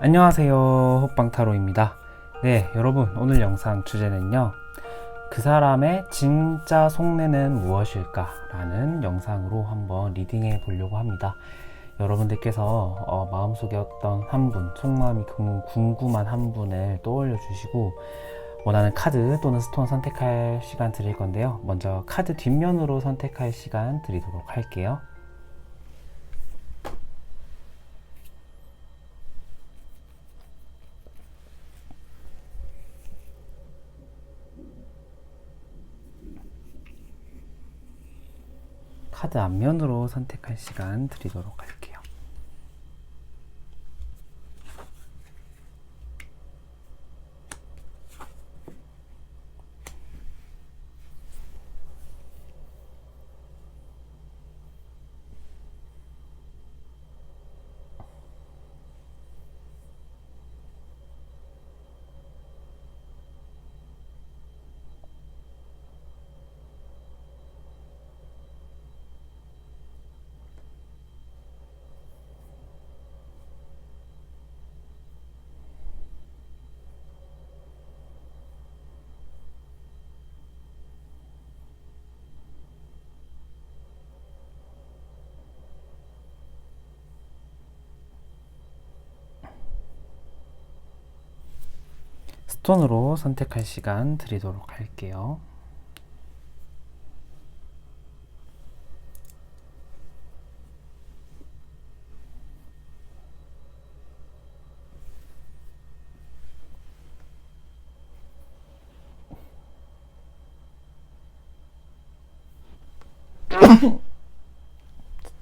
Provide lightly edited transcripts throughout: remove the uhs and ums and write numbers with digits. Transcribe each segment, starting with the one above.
안녕하세요, 호빵타로입니다. 네, 여러분, 오늘 영상 주제는요, 그 사람의 진짜 속내는 무엇일까? 라는 영상으로 한번 리딩해 보려고 합니다. 여러분들께서 마음속에 어떤 한 분, 속마음이 궁금한 한 분을 떠올려 주시고 원하는 카드 또는 스톤 선택할 시간 드릴 건데요. 먼저 카드 뒷면으로 선택할 시간 드리도록 할게요. 카드 앞면으로 선택할 시간 드리도록 할게요. 스톤으로 선택할 시간 드리도록 할게요.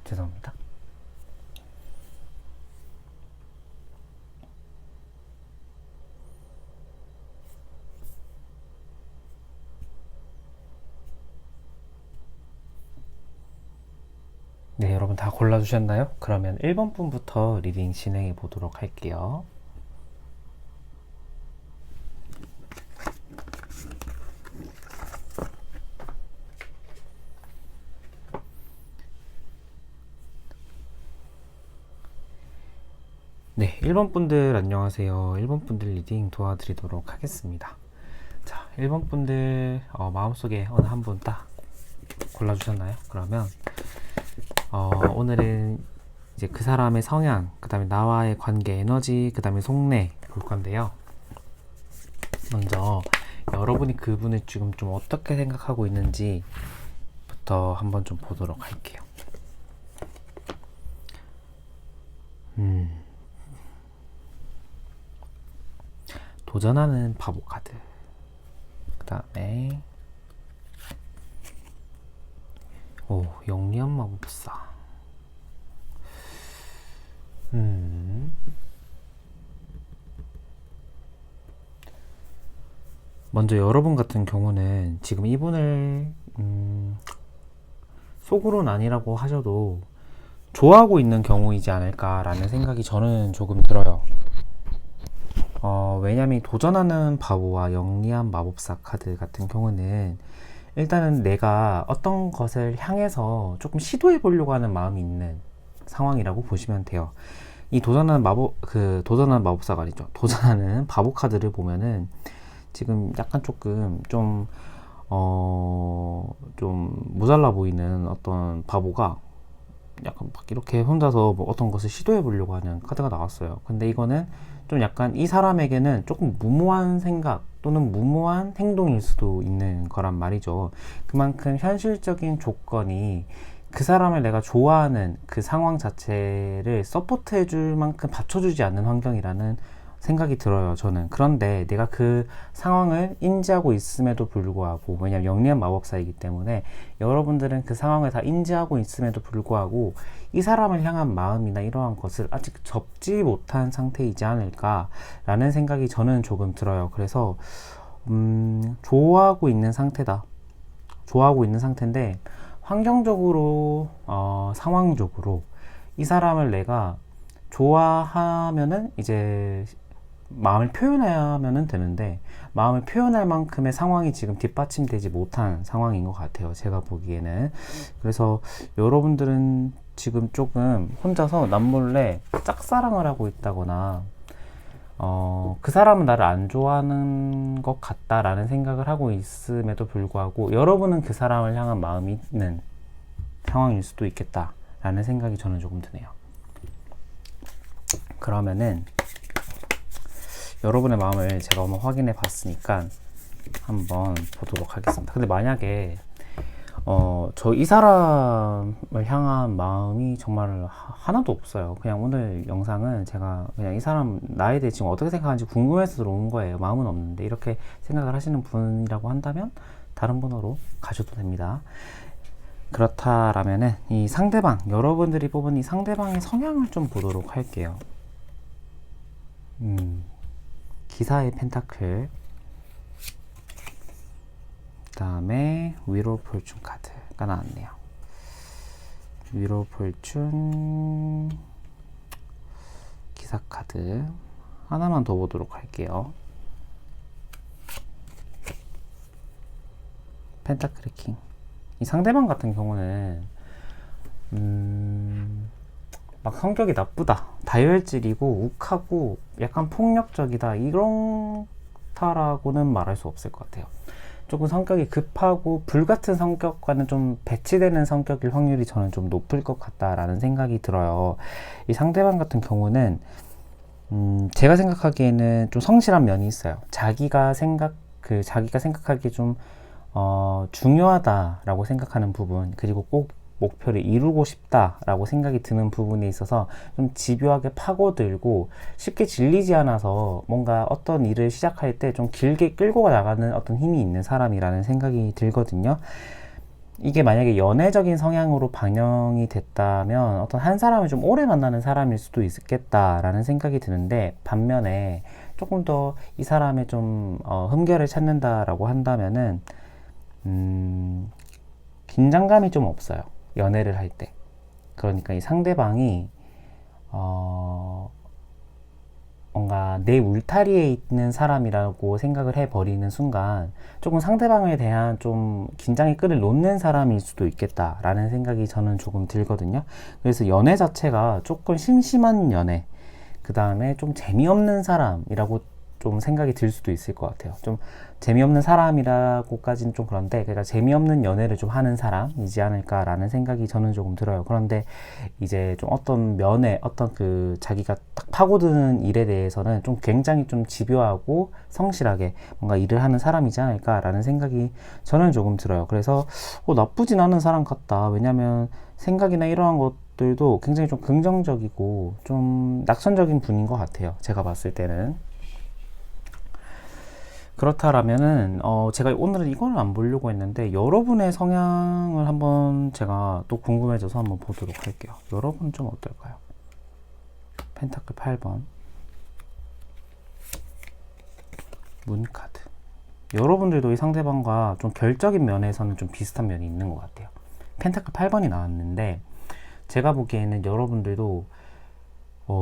죄송합니다. 네, 여러분 다 골라주셨나요? 그러면 1번 분부터 리딩 진행해 보도록 할게요. 네, 1번 분들 안녕하세요. 1번 분들 리딩 도와드리도록 하겠습니다. 자, 1번 분들 마음속에 어느 한 분 딱 골라주셨나요? 그러면 오늘은 이제 그 사람의 성향, 그 다음에 나와의 관계 에너지, 그 다음에 속내 볼 건데요. 먼저 여러분이 그분을 지금 좀 어떻게 생각하고 있는지부터 한번 좀 보도록 할게요. 도전하는 바보 카드. 그 다음에 영리한 마법사. 먼저 여러분 같은 경우는 지금 이분을 속으로는 아니라고 하셔도 좋아하고 있는 경우이지 않을까라는 생각이 저는 조금 들어요. 왜냐면 도전하는 바보와 영리한 마법사 카드 같은 경우는 일단은 내가 어떤 것을 향해서 조금 시도해 보려고 하는 마음이 있는 상황이라고 보시면 돼요. 이 도전하는 마법사가 아니죠. 도전하는 바보 카드를 보면은 지금 약간 조금 좀 모자라 보이는 어떤 바보가 약간 막 이렇게 혼자서 뭐 어떤 것을 시도해 보려고 하는 카드가 나왔어요. 근데 이거는 좀 약간 이 사람에게는 조금 무모한 생각 또는 무모한 행동일 수도 있는 거란 말이죠. 그만큼 현실적인 조건이 그 사람을 내가 좋아하는 그 상황 자체를 서포트해 줄 만큼 받쳐주지 않는 환경이라는 생각이 들어요, 저는. 그런데 내가 그 상황을 인지하고 있음에도 불구하고, 왜냐면 영리한 마법사이기 때문에 여러분들은 그 상황을 다 인지하고 있음에도 불구하고 이 사람을 향한 마음이나 이러한 것을 아직 접지 못한 상태이지 않을까라는 생각이 저는 조금 들어요. 그래서 좋아하고 있는 상태다. 좋아하고 있는 상태인데 환경적으로, 상황적으로 이 사람을 내가 좋아하면은 이제 마음을 표현하면 되는데 마음을 표현할 만큼의 상황이 지금 뒷받침되지 못한 상황인 것 같아요, 제가 보기에는. 그래서 여러분들은 지금 조금 혼자서 남몰래 짝사랑을 하고 있다거나 그 사람은 나를 안 좋아하는 것 같다라는 생각을 하고 있음에도 불구하고 여러분은 그 사람을 향한 마음이 있는 상황일 수도 있겠다라는 생각이 저는 조금 드네요. 그러면은 여러분의 마음을 제가 한번 확인해 봤으니까 한번 보도록 하겠습니다. 근데 만약에 저 이 사람을 향한 마음이 정말 하나도 없어요. 그냥 오늘 영상은 제가 그냥 이 사람 나에 대해 지금 어떻게 생각하는지 궁금해서 들어온 거예요. 마음은 없는데 이렇게 생각을 하시는 분이라고 한다면 다른 번호로 가셔도 됩니다. 그렇다라면은 이 상대방, 여러분들이 뽑은 이 상대방의 성향을 좀 보도록 할게요. 기사의 펜타클, 그 다음에 위로 볼춘 카드가 나왔네요. 위로 볼춘 기사 카드 하나만 더 보도록 할게요. 펜타클의 킹. 이 상대방 같은 경우는 막 성격이 나쁘다, 다혈질이고 욱하고 약간 폭력적이다 이런다라고는 말할 수 없을 것 같아요. 조금 성격이 급하고 불같은 성격과는 좀 배치되는 성격일 확률이 저는 좀 높을 것 같다라는 생각이 들어요. 이 상대방 같은 경우는 제가 생각하기에는 좀 성실한 면이 있어요. 자기가 생각하기에 좀 중요하다라고 생각하는 부분, 그리고 꼭 목표를 이루고 싶다라고 생각이 드는 부분에 있어서 좀 집요하게 파고들고 쉽게 질리지 않아서 뭔가 어떤 일을 시작할 때 좀 길게 끌고 나가는 어떤 힘이 있는 사람이라는 생각이 들거든요. 이게 만약에 연애적인 성향으로 반영이 됐다면 어떤 한 사람을 좀 오래 만나는 사람일 수도 있겠다라는 생각이 드는데, 반면에 조금 더 이 사람의 좀 흠결을 찾는다라고 한다면은 긴장감이 좀 없어요. 연애를 할 때. 그러니까 이 상대방이 뭔가 내 울타리에 있는 사람이라고 생각을 해버리는 순간 조금 상대방에 대한 좀 긴장의 끈을 놓는 사람일 수도 있겠다라는 생각이 저는 조금 들거든요. 그래서 연애 자체가 조금 심심한 연애, 그 다음에 좀 재미없는 사람이라고 좀 생각이 들 수도 있을 것 같아요. 좀 재미없는 사람이라고까지는 좀 그런데, 그러니까 재미없는 연애를 좀 하는 사람이지 않을까라는 생각이 저는 조금 들어요. 그런데 이제 좀 어떤 면에 어떤 그 자기가 딱 파고드는 일에 대해서는 좀 굉장히 좀 집요하고 성실하게 뭔가 일을 하는 사람이지 않을까라는 생각이 저는 조금 들어요. 그래서 나쁘진 않은 사람 같다. 왜냐면 생각이나 이러한 것들도 굉장히 좀 긍정적이고 좀 낙천적인 분인 것 같아요. 제가 봤을 때는. 그렇다라면은 제가 오늘은 이거는 안 보려고 했는데 여러분의 성향을 한번 제가 또 궁금해져서 한번 보도록 할게요. 여러분은 좀 어떨까요? 펜타클 8번 문카드. 여러분들도 이 상대방과 좀 결적인 면에서는 좀 비슷한 면이 있는 것 같아요. 펜타클 8번이 나왔는데 제가 보기에는 여러분들도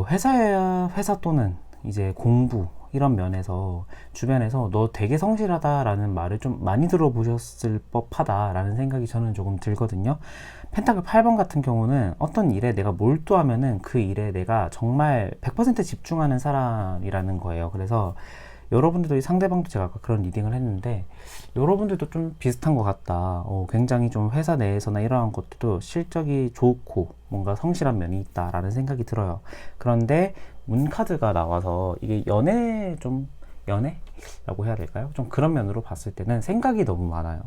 회사 또는 이제 공부 이런 면에서 주변에서 너 되게 성실하다라는 말을 좀 많이 들어보셨을 법하다라는 생각이 저는 조금 들거든요. 펜타클 8번 같은 경우는 어떤 일에 내가 몰두하면은 그 일에 내가 정말 100% 집중하는 사람이라는 거예요. 그래서 여러분들도 이 상대방도 제가 아까 그런 리딩을 했는데 여러분들도 좀 비슷한 것 같다. 굉장히 좀 회사 내에서나 이러한 것들도 실적이 좋고 뭔가 성실한 면이 있다라는 생각이 들어요. 그런데 문카드가 나와서 이게 연애라고 해야 될까요? 좀 그런 면으로 봤을 때는 생각이 너무 많아요.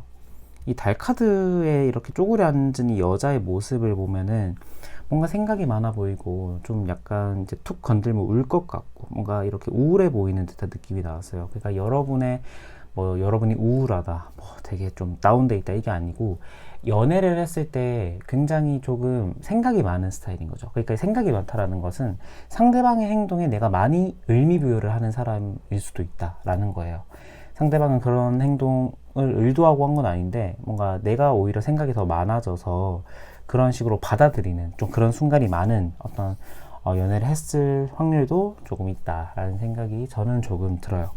이 달카드에 이렇게 쪼그려 앉은 이 여자의 모습을 보면은 뭔가 생각이 많아 보이고 좀 약간 이제 툭 건들면 울 것 같고 뭔가 이렇게 우울해 보이는 듯한 느낌이 나왔어요. 그러니까 여러분이 우울하다, 되게 좀 다운돼 있다 이게 아니고 연애를 했을 때 굉장히 조금 생각이 많은 스타일인 거죠. 그러니까 생각이 많다라는 것은 상대방의 행동에 내가 많이 의미부여를 하는 사람일 수도 있다라는 거예요. 상대방은 그런 행동을 의도하고 한 건 아닌데 뭔가 내가 오히려 생각이 더 많아져서 그런 식으로 받아들이는 좀 그런 순간이 많은 어떤 연애를 했을 확률도 조금 있다라는 생각이 저는 조금 들어요.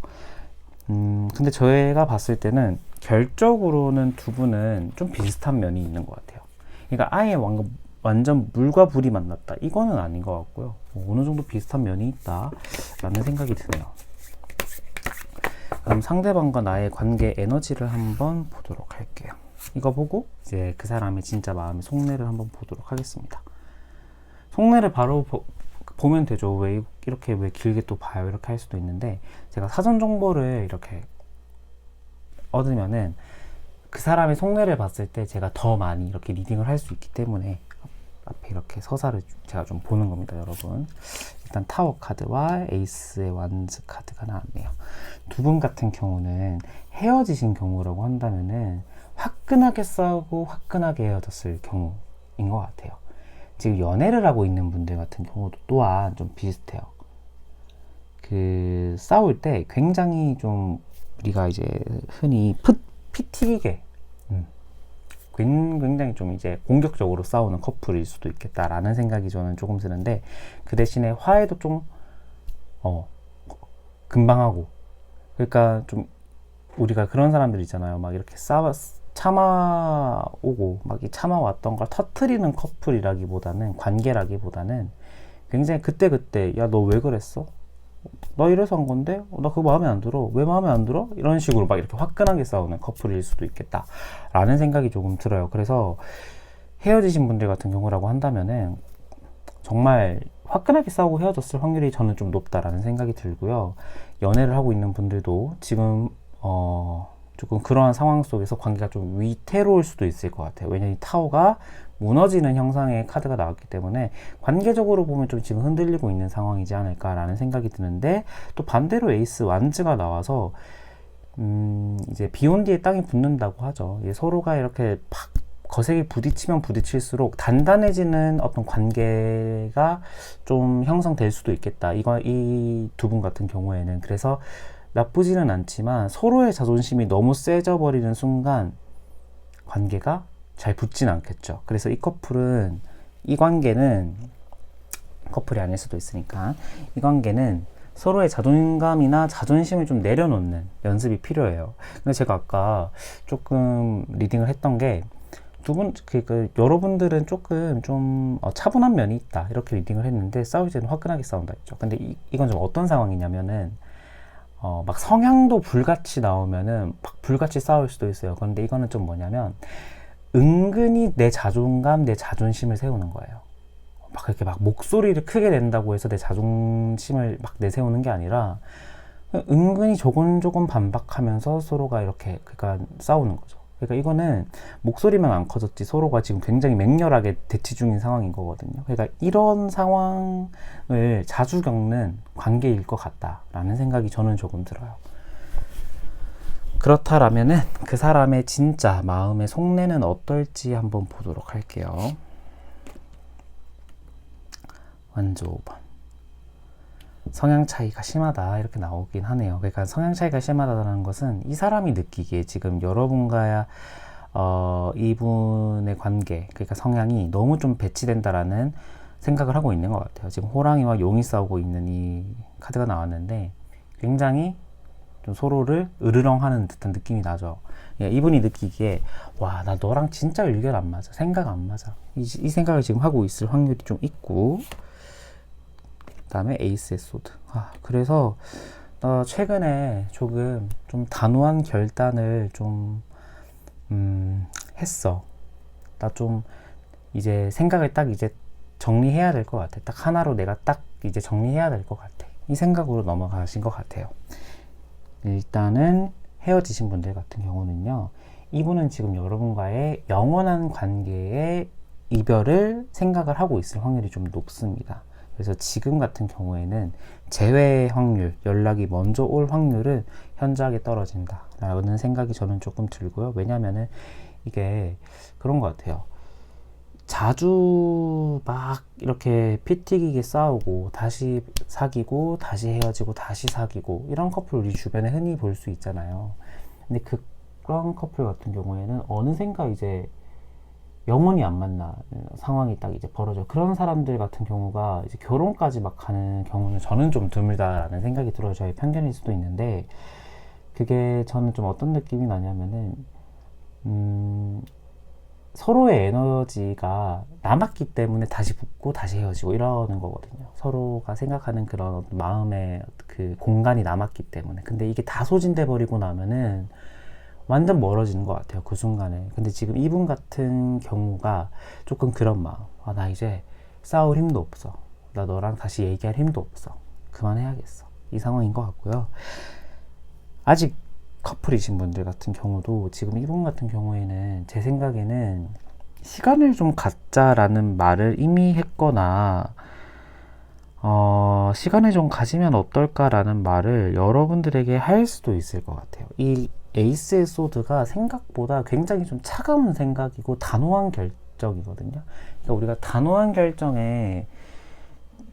근데 저희가 봤을 때는 결적으로는 두 분은 좀 비슷한 면이 있는 것 같아요. 그러니까 아예 완전 물과 불이 만났다 이거는 아닌 것 같고요. 어느 정도 비슷한 면이 있다라는 생각이 드네요. 그럼 상대방과 나의 관계 에너지를 한번 보도록 할게요. 이거 보고 이제 그 사람의 진짜 마음의 속내를 한번 보도록 하겠습니다. 속내를 바로 보면 되죠. 왜 이렇게 왜 길게 또 봐요? 이렇게 할 수도 있는데, 제가 사전 정보를 이렇게 얻으면은 그 사람의 속내를 봤을 때 제가 더 많이 이렇게 리딩을 할 수 있기 때문에 앞에 이렇게 서사를 제가 좀 보는 겁니다, 여러분. 일단 타워 카드와 에이스의 완즈 카드가 나왔네요. 두 분 같은 경우는 헤어지신 경우라고 한다면은 화끈하게 싸우고 화끈하게 헤어졌을 경우인 것 같아요. 지금 연애를 하고 있는 분들 같은 경우도 또한 좀 비슷해요. 그 싸울 때 굉장히 좀 우리가 이제 흔히 피 튀기게 굉장히 좀 이제 공격적으로 싸우는 커플일 수도 있겠다라는 생각이 저는 조금 드는데, 그 대신에 화해도 좀 금방 하고, 그러니까 좀 우리가 그런 사람들 있잖아요. 막 이렇게 참아오고 막 참아왔던 걸 터트리는 커플이라기보다는, 관계라기보다는 굉장히 그때그때 야, 너 왜 그랬어? 나 이래서 한 건데? 나 그거 마음에 안 들어. 왜 마음에 안 들어? 이런 식으로 막 이렇게 화끈하게 싸우는 커플일 수도 있겠다 라는 생각이 조금 들어요. 그래서 헤어지신 분들 같은 경우라고 한다면은 정말 화끈하게 싸우고 헤어졌을 확률이 저는 좀 높다라는 생각이 들고요. 연애를 하고 있는 분들도 지금 조금 그러한 상황 속에서 관계가 좀 위태로울 수도 있을 것 같아요. 왜냐면 이 타워가 무너지는 형상의 카드가 나왔기 때문에 관계적으로 보면 좀 지금 흔들리고 있는 상황이지 않을까라는 생각이 드는데, 또 반대로 에이스 완즈가 나와서 이제 비 온 뒤에 땅이 붙는다고 하죠. 서로가 이렇게 팍 거세게 부딪히면 부딪힐수록 단단해지는 어떤 관계가 좀 형성될 수도 있겠다. 이 두 분 같은 경우에는. 그래서 나쁘지는 않지만 서로의 자존심이 너무 세져 버리는 순간 관계가 잘 붙진 않겠죠. 그래서 이 커플은, 이 관계는 커플이 아닐 수도 있으니까, 이 관계는 서로의 자존감이나 자존심을 좀 내려놓는 연습이 필요해요. 근데 제가 아까 조금 리딩을 했던 게, 여러분들은 조금 좀 차분한 면이 있다 이렇게 리딩을 했는데, 싸울 때는 화끈하게 싸운다 했죠. 근데 이건 좀 어떤 상황이냐면은 막 성향도 불같이 나오면은 막 불같이 싸울 수도 있어요. 그런데 이거는 좀 뭐냐면 은근히 내 자존감, 내 자존심을 세우는 거예요. 막 이렇게 막 목소리를 크게 낸다고 해서 내 자존심을 막 내세우는 게 아니라 은근히 조곤조곤 반박하면서 서로가 이렇게 그러니까 싸우는 거죠. 그러니까 이거는 목소리만 안 커졌지 서로가 지금 굉장히 맹렬하게 대치 중인 상황인 거거든요. 그러니까 이런 상황을 자주 겪는 관계일 것 같다라는 생각이 저는 조금 들어요. 그렇다라면은 그 사람의 진짜 마음의 속내는 어떨지 한번 보도록 할게요. 완주 5번. 성향 차이가 심하다 이렇게 나오긴 하네요. 그러니까 성향 차이가 심하다는 것은 이 사람이 느끼기에 지금 여러분과 이분의 관계, 그러니까 성향이 너무 좀 배치된다라는 생각을 하고 있는 것 같아요. 지금 호랑이와 용이 싸우고 있는 이 카드가 나왔는데 굉장히 좀 서로를 으르렁하는 듯한 느낌이 나죠. 이분이 느끼기에 와, 나 너랑 진짜 의견 안 맞아, 생각 안 맞아, 이 생각을 지금 하고 있을 확률이 좀 있고, 그 다음에 에이스의 소드. 그래서 최근에 조금 좀 단호한 결단을 좀 했어. 나 좀 이제 생각을 딱 이제 정리해야 될 것 같아. 딱 하나로 내가 딱 이제 정리해야 될 것 같아. 이 생각으로 넘어가신 것 같아요. 일단은 헤어지신 분들 같은 경우는요, 이분은 지금 여러분과의 영원한 관계의 이별을 생각을 하고 있을 확률이 좀 높습니다. 그래서 지금 같은 경우에는 재회 확률, 연락이 먼저 올 확률은 현저하게 떨어진다 라는 생각이 저는 조금 들고요. 왜냐면은 이게 그런 것 같아요. 자주 막 이렇게 피 튀기게 싸우고 다시 사귀고 다시 헤어지고 다시 사귀고 이런 커플 우리 주변에 흔히 볼 수 있잖아요. 근데 그런 커플 같은 경우에는 어느샌가 이제 영원히 안 만나는 상황이 딱 이제 벌어져. 그런 사람들 같은 경우가 이제 결혼까지 막 가는 경우는 저는 좀 드물다라는 생각이 들어요. 저의 편견일 수도 있는데, 그게 저는 좀 어떤 느낌이 나냐면은 서로의 에너지가 남았기 때문에 다시 붙고 다시 헤어지고 이러는 거거든요. 서로가 생각하는 그런 마음의 그 공간이 남았기 때문에. 근데 이게 다 소진돼 버리고 나면은 완전 멀어지는 것 같아요, 그 순간에. 근데 지금 이분 같은 경우가 조금 그런 마음. 아, 나 이제 싸울 힘도 없어. 나 너랑 다시 얘기할 힘도 없어. 그만해야겠어. 이 상황인 것 같고요. 아직 커플이신 분들 같은 경우도 지금 이분 같은 경우에는 제 생각에는 시간을 좀 갖자라는 말을 이미 했거나 시간을 좀 가지면 어떨까라는 말을 여러분들에게 할 수도 있을 것 같아요. 이 에이스의 소드가 생각보다 굉장히 좀 차가운 생각이고 단호한 결정이거든요. 그러니까 우리가 단호한 결정에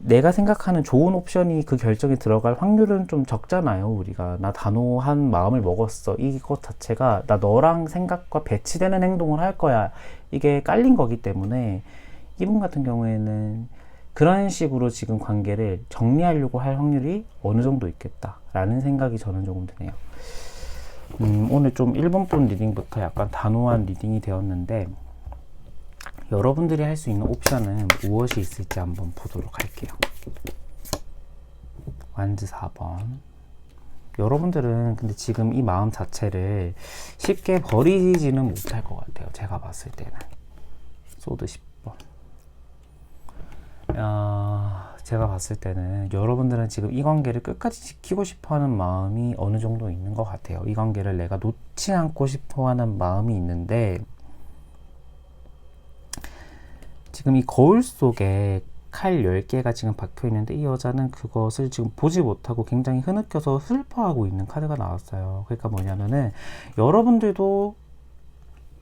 내가 생각하는 좋은 옵션이 그 결정에 들어갈 확률은 좀 적잖아요. 우리가 나 단호한 마음을 먹었어, 이것 자체가 나 너랑 생각과 배치되는 행동을 할 거야, 이게 깔린 거기 때문에 이분 같은 경우에는 그런 식으로 지금 관계를 정리하려고 할 확률이 어느 정도 있겠다라는 생각이 저는 조금 드네요. 오늘 좀 1번분 리딩부터 약간 단호한 리딩이 되었는데 여러분들이 할 수 있는 옵션은 무엇이 있을지 한번 보도록 할게요. 완즈 4번. 여러분들은 근데 지금 이 마음 자체를 쉽게 버리지는 못할 것 같아요. 제가 봤을 때는. 소드 10번. 제가 봤을 때는 여러분들은 지금 이 관계를 끝까지 지키고 싶어하는 마음이 어느 정도 있는 것 같아요. 이 관계를 내가 놓지 않고 싶어하는 마음이 있는데 지금 이 거울 속에 칼 10개가 지금 박혀 있는데 이 여자는 그것을 지금 보지 못하고 굉장히 흐느껴서 슬퍼하고 있는 카드가 나왔어요. 그러니까 뭐냐면은 여러분들도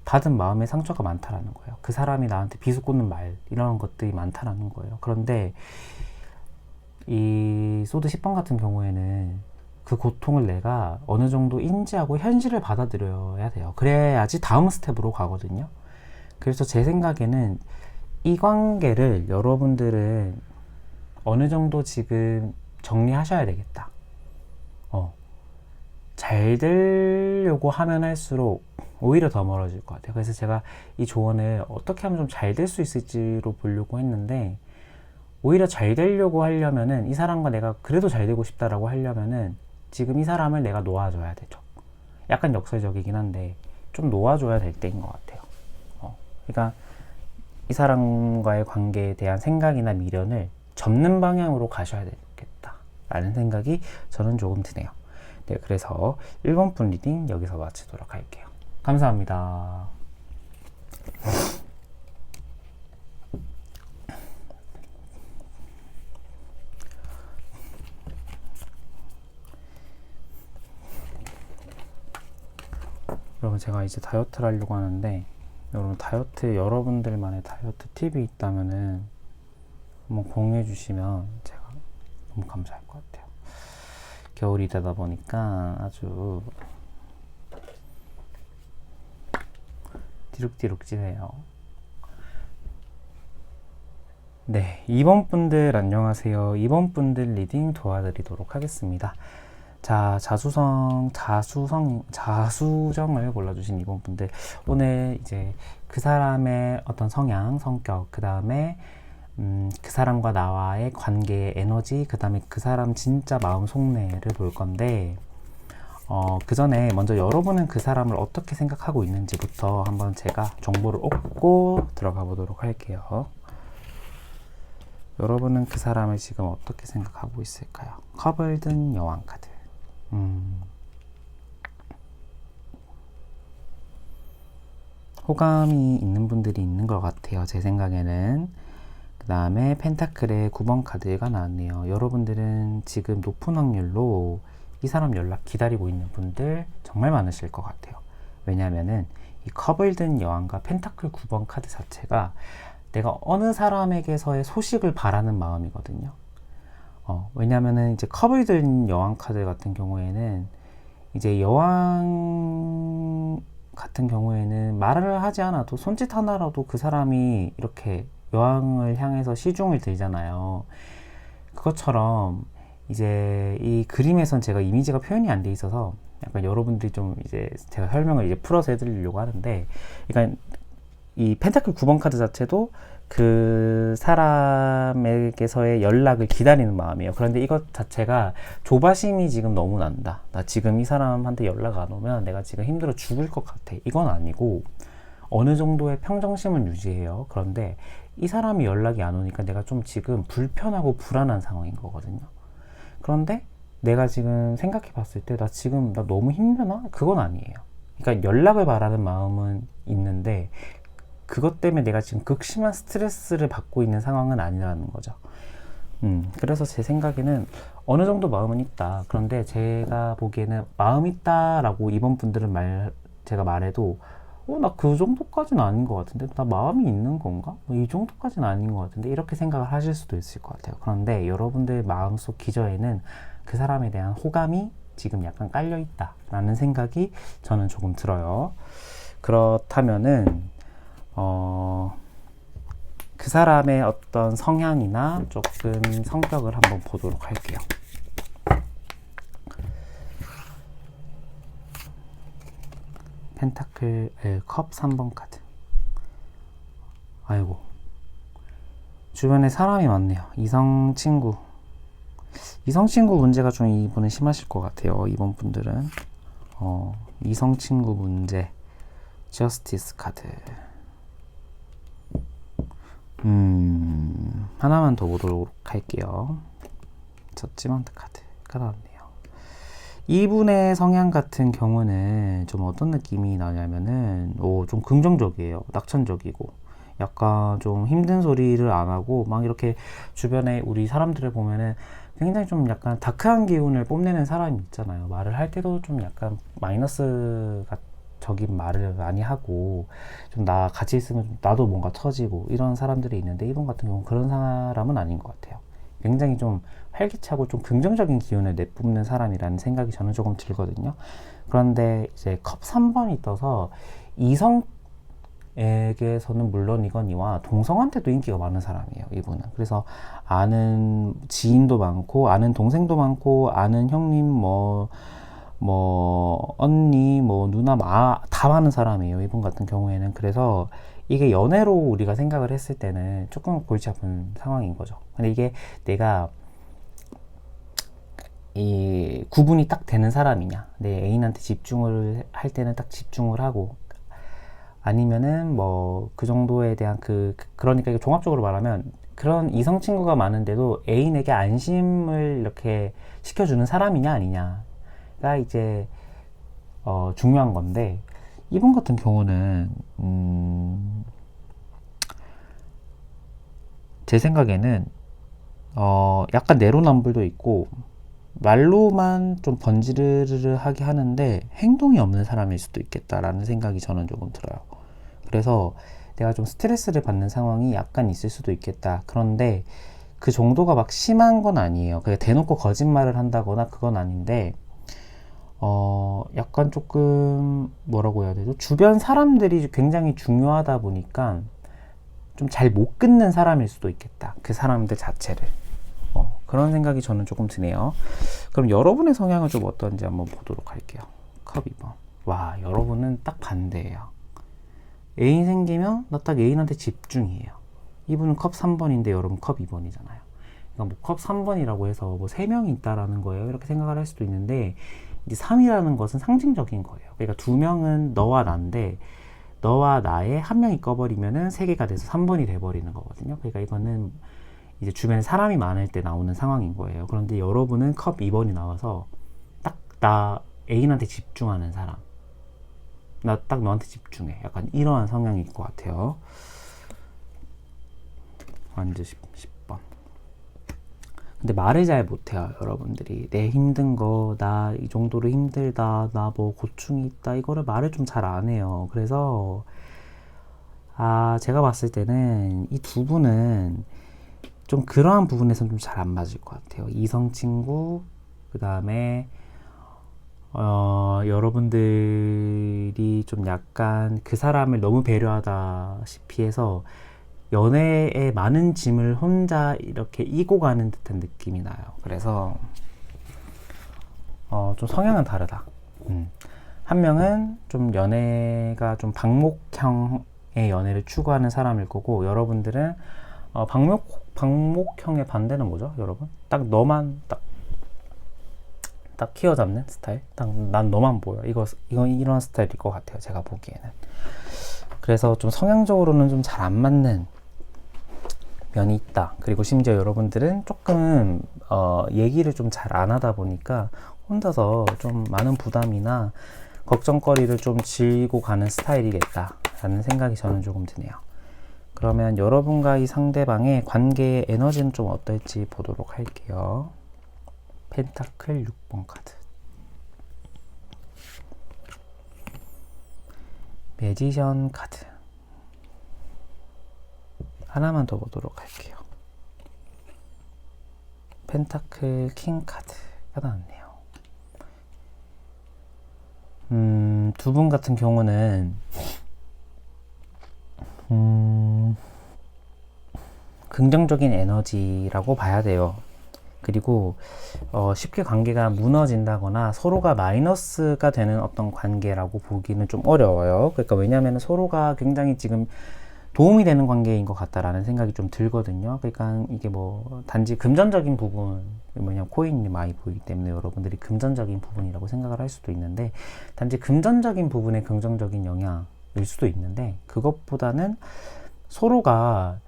받은 마음의 상처가 많다라는 거예요. 그 사람이 나한테 비수꽂는 말 이런 것들이 많다라는 거예요. 그런데 이 소드 10번 같은 경우에는 그 고통을 내가 어느 정도 인지하고 현실을 받아들여야 돼요. 그래야지 다음 스텝으로 가거든요. 그래서 제 생각에는 이 관계를 여러분들은 어느 정도 지금 정리하셔야 되겠다. 잘 되려고 하면 할수록 오히려 더 멀어질 것 같아요. 그래서 제가 이 조언을 어떻게 하면 좀 잘 될 수 있을지로 보려고 했는데 오히려 잘 되려고 하려면은 이 사람과 내가 그래도 잘 되고 싶다라고 하려면은 지금 이 사람을 내가 놓아줘야 되죠. 약간 역설적이긴 한데 좀 놓아줘야 될 때인 것 같아요. 그러니까 이 사람과의 관계에 대한 생각이나 미련을 접는 방향으로 가셔야 되겠다라는 생각이 저는 조금 드네요. 네, 그래서 1번분 리딩 여기서 마치도록 할게요. 감사합니다. 여러분, 제가 이제 다이어트를 하려고 하는데 여러분 여러분들만의 다이어트 팁이 있다면은 한번 공유해 주시면 제가 너무 감사할 것 같아요. 겨울이 되다 보니까 아주 디룩디룩지네요. 네, 2번 분들 안녕하세요. 2번 분들 리딩 도와드리도록 하겠습니다. 자, 자수정을 골라주신 2번 분들, 오늘 이제 그 사람의 어떤 성향, 성격, 그 다음에 그 사람과 나와의 관계의 에너지, 그 다음에 그 사람 진짜 마음 속내를 볼 건데 그 전에 먼저 여러분은 그 사람을 어떻게 생각하고 있는지부터 한번 제가 정보를 얻고 들어가 보도록 할게요. 여러분은 그 사람을 지금 어떻게 생각하고 있을까요? 컵을 든 여왕 카드. 호감이 있는 분들이 있는 것 같아요. 제 생각에는. 그 다음에 펜타클의 9번 카드가 나왔네요. 여러분들은 지금 높은 확률로 이 사람 연락 기다리고 있는 분들 정말 많으실 것 같아요. 왜냐면은 이 컵을 든 여왕과 펜타클 9번 카드 자체가 내가 어느 사람에게서의 소식을 바라는 마음이거든요. 왜냐면은 이제 컵을 든 여왕 카드 같은 경우에는 이제 여왕 같은 경우에는 말을 하지 않아도 손짓 하나라도 그 사람이 이렇게 여왕을 향해서 시중을 들잖아요. 그것처럼 이제 이 그림에선 제가 이미지가 표현이 안 돼 있어서 약간 여러분들이 좀 이제 제가 설명을 이제 풀어서 해드리려고 하는데, 그러니까 이 펜타클 9번 카드 자체도 그 사람에게서의 연락을 기다리는 마음이에요. 그런데 이것 자체가 조바심이 지금 너무 난다. 나 지금 이 사람한테 연락 안 오면 내가 지금 힘들어 죽을 것 같아. 이건 아니고 어느 정도의 평정심은 유지해요. 그런데 이 사람이 연락이 안 오니까 내가 좀 지금 불편하고 불안한 상황인 거거든요. 그런데 내가 지금 생각해 봤을 때 나 너무 힘드나? 그건 아니에요. 그러니까 연락을 바라는 마음은 있는데 그것 때문에 내가 지금 극심한 스트레스를 받고 있는 상황은 아니라는 거죠. 그래서 제 생각에는 어느 정도 마음은 있다. 그런데 제가 보기에는 마음 있다라고 이번 분들은 제가 말해도 나 그 정도까지는 아닌 것 같은데 나 마음이 있는 건가? 이 정도까지는 아닌 것 같은데 이렇게 생각을 하실 수도 있을 것 같아요. 그런데 여러분들 마음속 기저에는 그 사람에 대한 호감이 지금 약간 깔려 있다라는 생각이 저는 조금 들어요. 그렇다면은 그 사람의 어떤 성향이나 조금 성격을 한번 보도록 할게요. 펜타클 컵 3번 카드. 아이고, 주변에 사람이 많네요. 이성 친구 문제가 좀 이분은 심하실 것 같아요. 이번 분들은 이성 친구 문제. 저스티스 카드. 하나만 더 보도록 할게요. 저지먼트 카드가 나왔네요. 이분의 성향 같은 경우는 좀 어떤 느낌이 나냐면은 좀 긍정적이에요. 낙천적이고 약간 좀 힘든 소리를 안 하고 막 이렇게 주변에 우리 사람들을 보면은 굉장히 좀 약간 다크한 기운을 뽐내는 사람이 있잖아요. 말을 할 때도 좀 약간 적인 말을 많이 하고 좀 나 같이 있으면 좀 나도 뭔가 터지고 이런 사람들이 있는데 이분 같은 경우는 그런 사람은 아닌 것 같아요. 굉장히 좀 활기차고 좀 긍정적인 기운을 내뿜는 사람이라는 생각이 저는 조금 들거든요. 그런데 이제 컵 3번이 떠서 이성에게서는 물론이거니와 동성한테도 인기가 많은 사람이에요, 이분은. 그래서 아는 지인도 많고 아는 동생도 많고 아는 형님 언니, 누나, 다 많은 사람이에요. 이분 같은 경우에는. 그래서 이게 연애로 우리가 생각을 했을 때는 조금 골치 아픈 상황인 거죠. 근데 이게 내가 이 구분이 딱 되는 사람이냐, 내 애인한테 집중을 할 때는 딱 집중을 하고, 아니면은 그 정도에 대한 그러니까 이게 종합적으로 말하면 그런 이성 친구가 많은데도 애인에게 안심을 이렇게 시켜주는 사람이냐 아니냐가 이제 중요한 건데, 이분 같은 경우는 제 생각에는 약간 내로남불도 있고 말로만 좀 번지르르하게 하는데 행동이 없는 사람일 수도 있겠다라는 생각이 저는 조금 들어요. 그래서 내가 좀 스트레스를 받는 상황이 약간 있을 수도 있겠다. 그런데 그 정도가 막 심한 건 아니에요. 그냥 대놓고 거짓말을 한다거나 그건 아닌데 약간 조금 뭐라고 해야 되죠? 주변 사람들이 굉장히 중요하다 보니까 좀 잘 못 끊는 사람일 수도 있겠다. 그 사람들 자체를. 그런 생각이 저는 조금 드네요. 그럼 여러분의 성향은 좀 어떤지 한번 보도록 할게요. 컵 2번. 와, 여러분은 딱 반대예요. 애인 생기면 나 딱 애인한테 집중이에요. 이분은 컵 3번인데 여러분 컵 2번이잖아요. 그러니까 컵 3번이라고 해서 3명이 있다라는 거예요. 이렇게 생각을 할 수도 있는데 이제 3이라는 것은 상징적인 거예요. 그러니까 2명은 너와 나인데 너와 나의 한 명이 꺼버리면은 3개가 돼서 3번이 돼버리는 거거든요. 그러니까 이거는 이제 주변에 사람이 많을 때 나오는 상황인 거예요. 그런데 여러분은 컵 2번이 나와서 딱 나 애인한테 집중하는 사람, 나 딱 너한테 집중해, 약간 이러한 성향일 것 같아요. 완전 10번. 근데 말을 잘 못해요. 여러분들이 내 힘든 거, 나 이 정도로 힘들다, 나 고충이 있다, 이거를 말을 좀 잘 안 해요. 그래서 제가 봤을 때는 이 두 분은 좀 그러한 부분에서는 좀 잘 안 맞을 것 같아요. 이성 친구, 그 다음에 여러분들이 좀 약간 그 사람을 너무 배려하다시피 해서 연애에 많은 짐을 혼자 이렇게 이고 가는 듯한 느낌이 나요. 그래서 좀 성향은 다르다. 한 명은 좀 연애가 좀 방목형의 연애를 추구하는 사람일 거고, 여러분들은 방목형의 반대는 뭐죠, 여러분? 딱 너만 딱 키워 잡는 스타일? 딱 난 너만 보여. 이건 이런 스타일일 것 같아요, 제가 보기에는. 그래서 좀 성향적으로는 좀 잘 안 맞는 면이 있다. 그리고 심지어 여러분들은 조금 얘기를 좀 잘 안 하다 보니까 혼자서 좀 많은 부담이나 걱정거리를 좀 지고 가는 스타일이겠다 라는 생각이 저는 조금 드네요. 그러면 여러분과 이 상대방의 관계의 에너지는 좀 어떨지 보도록 할게요. 펜타클 6번 카드, 매지션 카드, 하나만 더 보도록 할게요. 펜타클 킹 카드가 나왔네요. 두 분 같은 경우는 긍정적인 에너지라고 봐야 돼요. 그리고 쉽게 관계가 무너진다거나 서로가 마이너스가 되는 어떤 관계라고 보기는 좀 어려워요. 그러니까 왜냐하면 서로가 굉장히 지금 도움이 되는 관계인 것 같다라는 생각이 좀 들거든요. 그러니까 이게 뭐 단지 금전적인 부분, 뭐냐면 코인이 많이 보이기 때문에 여러분들이 금전적인 부분이라고 생각을 할 수도 있는데, 단지 금전적인 부분의 긍정적인 영향일 수도 있는데, 그것보다는 서로가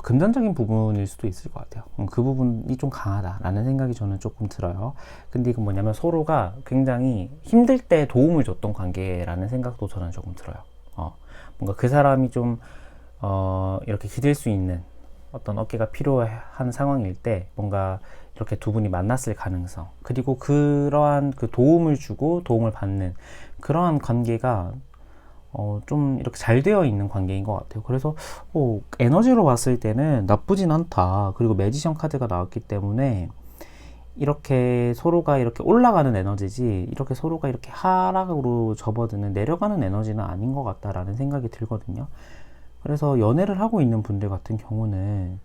금전적인 부분일 수도 있을 것 같아요. 그 부분이 좀 강하다라는 생각이 저는 조금 들어요. 근데 이건 뭐냐면 서로가 굉장히 힘들 때 도움을 줬던 관계라는 생각도 저는 조금 들어요. 뭔가 그 사람이 좀 이렇게 기댈 수 있는 어떤 어깨가 필요한 상황일 때 뭔가 이렇게 두 분이 만났을 가능성, 그리고 그러한 그 도움을 주고 도움을 받는 그러한 관계가 좀 이렇게 잘 되어 있는 관계인 것 같아요. 그래서 에너지로 봤을 때는 나쁘진 않다. 그리고 매지션 카드가 나왔기 때문에 이렇게 서로가 이렇게 올라가는 에너지지, 이렇게 서로가 이렇게 하락으로 접어드는, 내려가는 에너지는 아닌 것 같다라는 생각이 들거든요. 그래서 연애를 하고 있는 분들 같은 경우는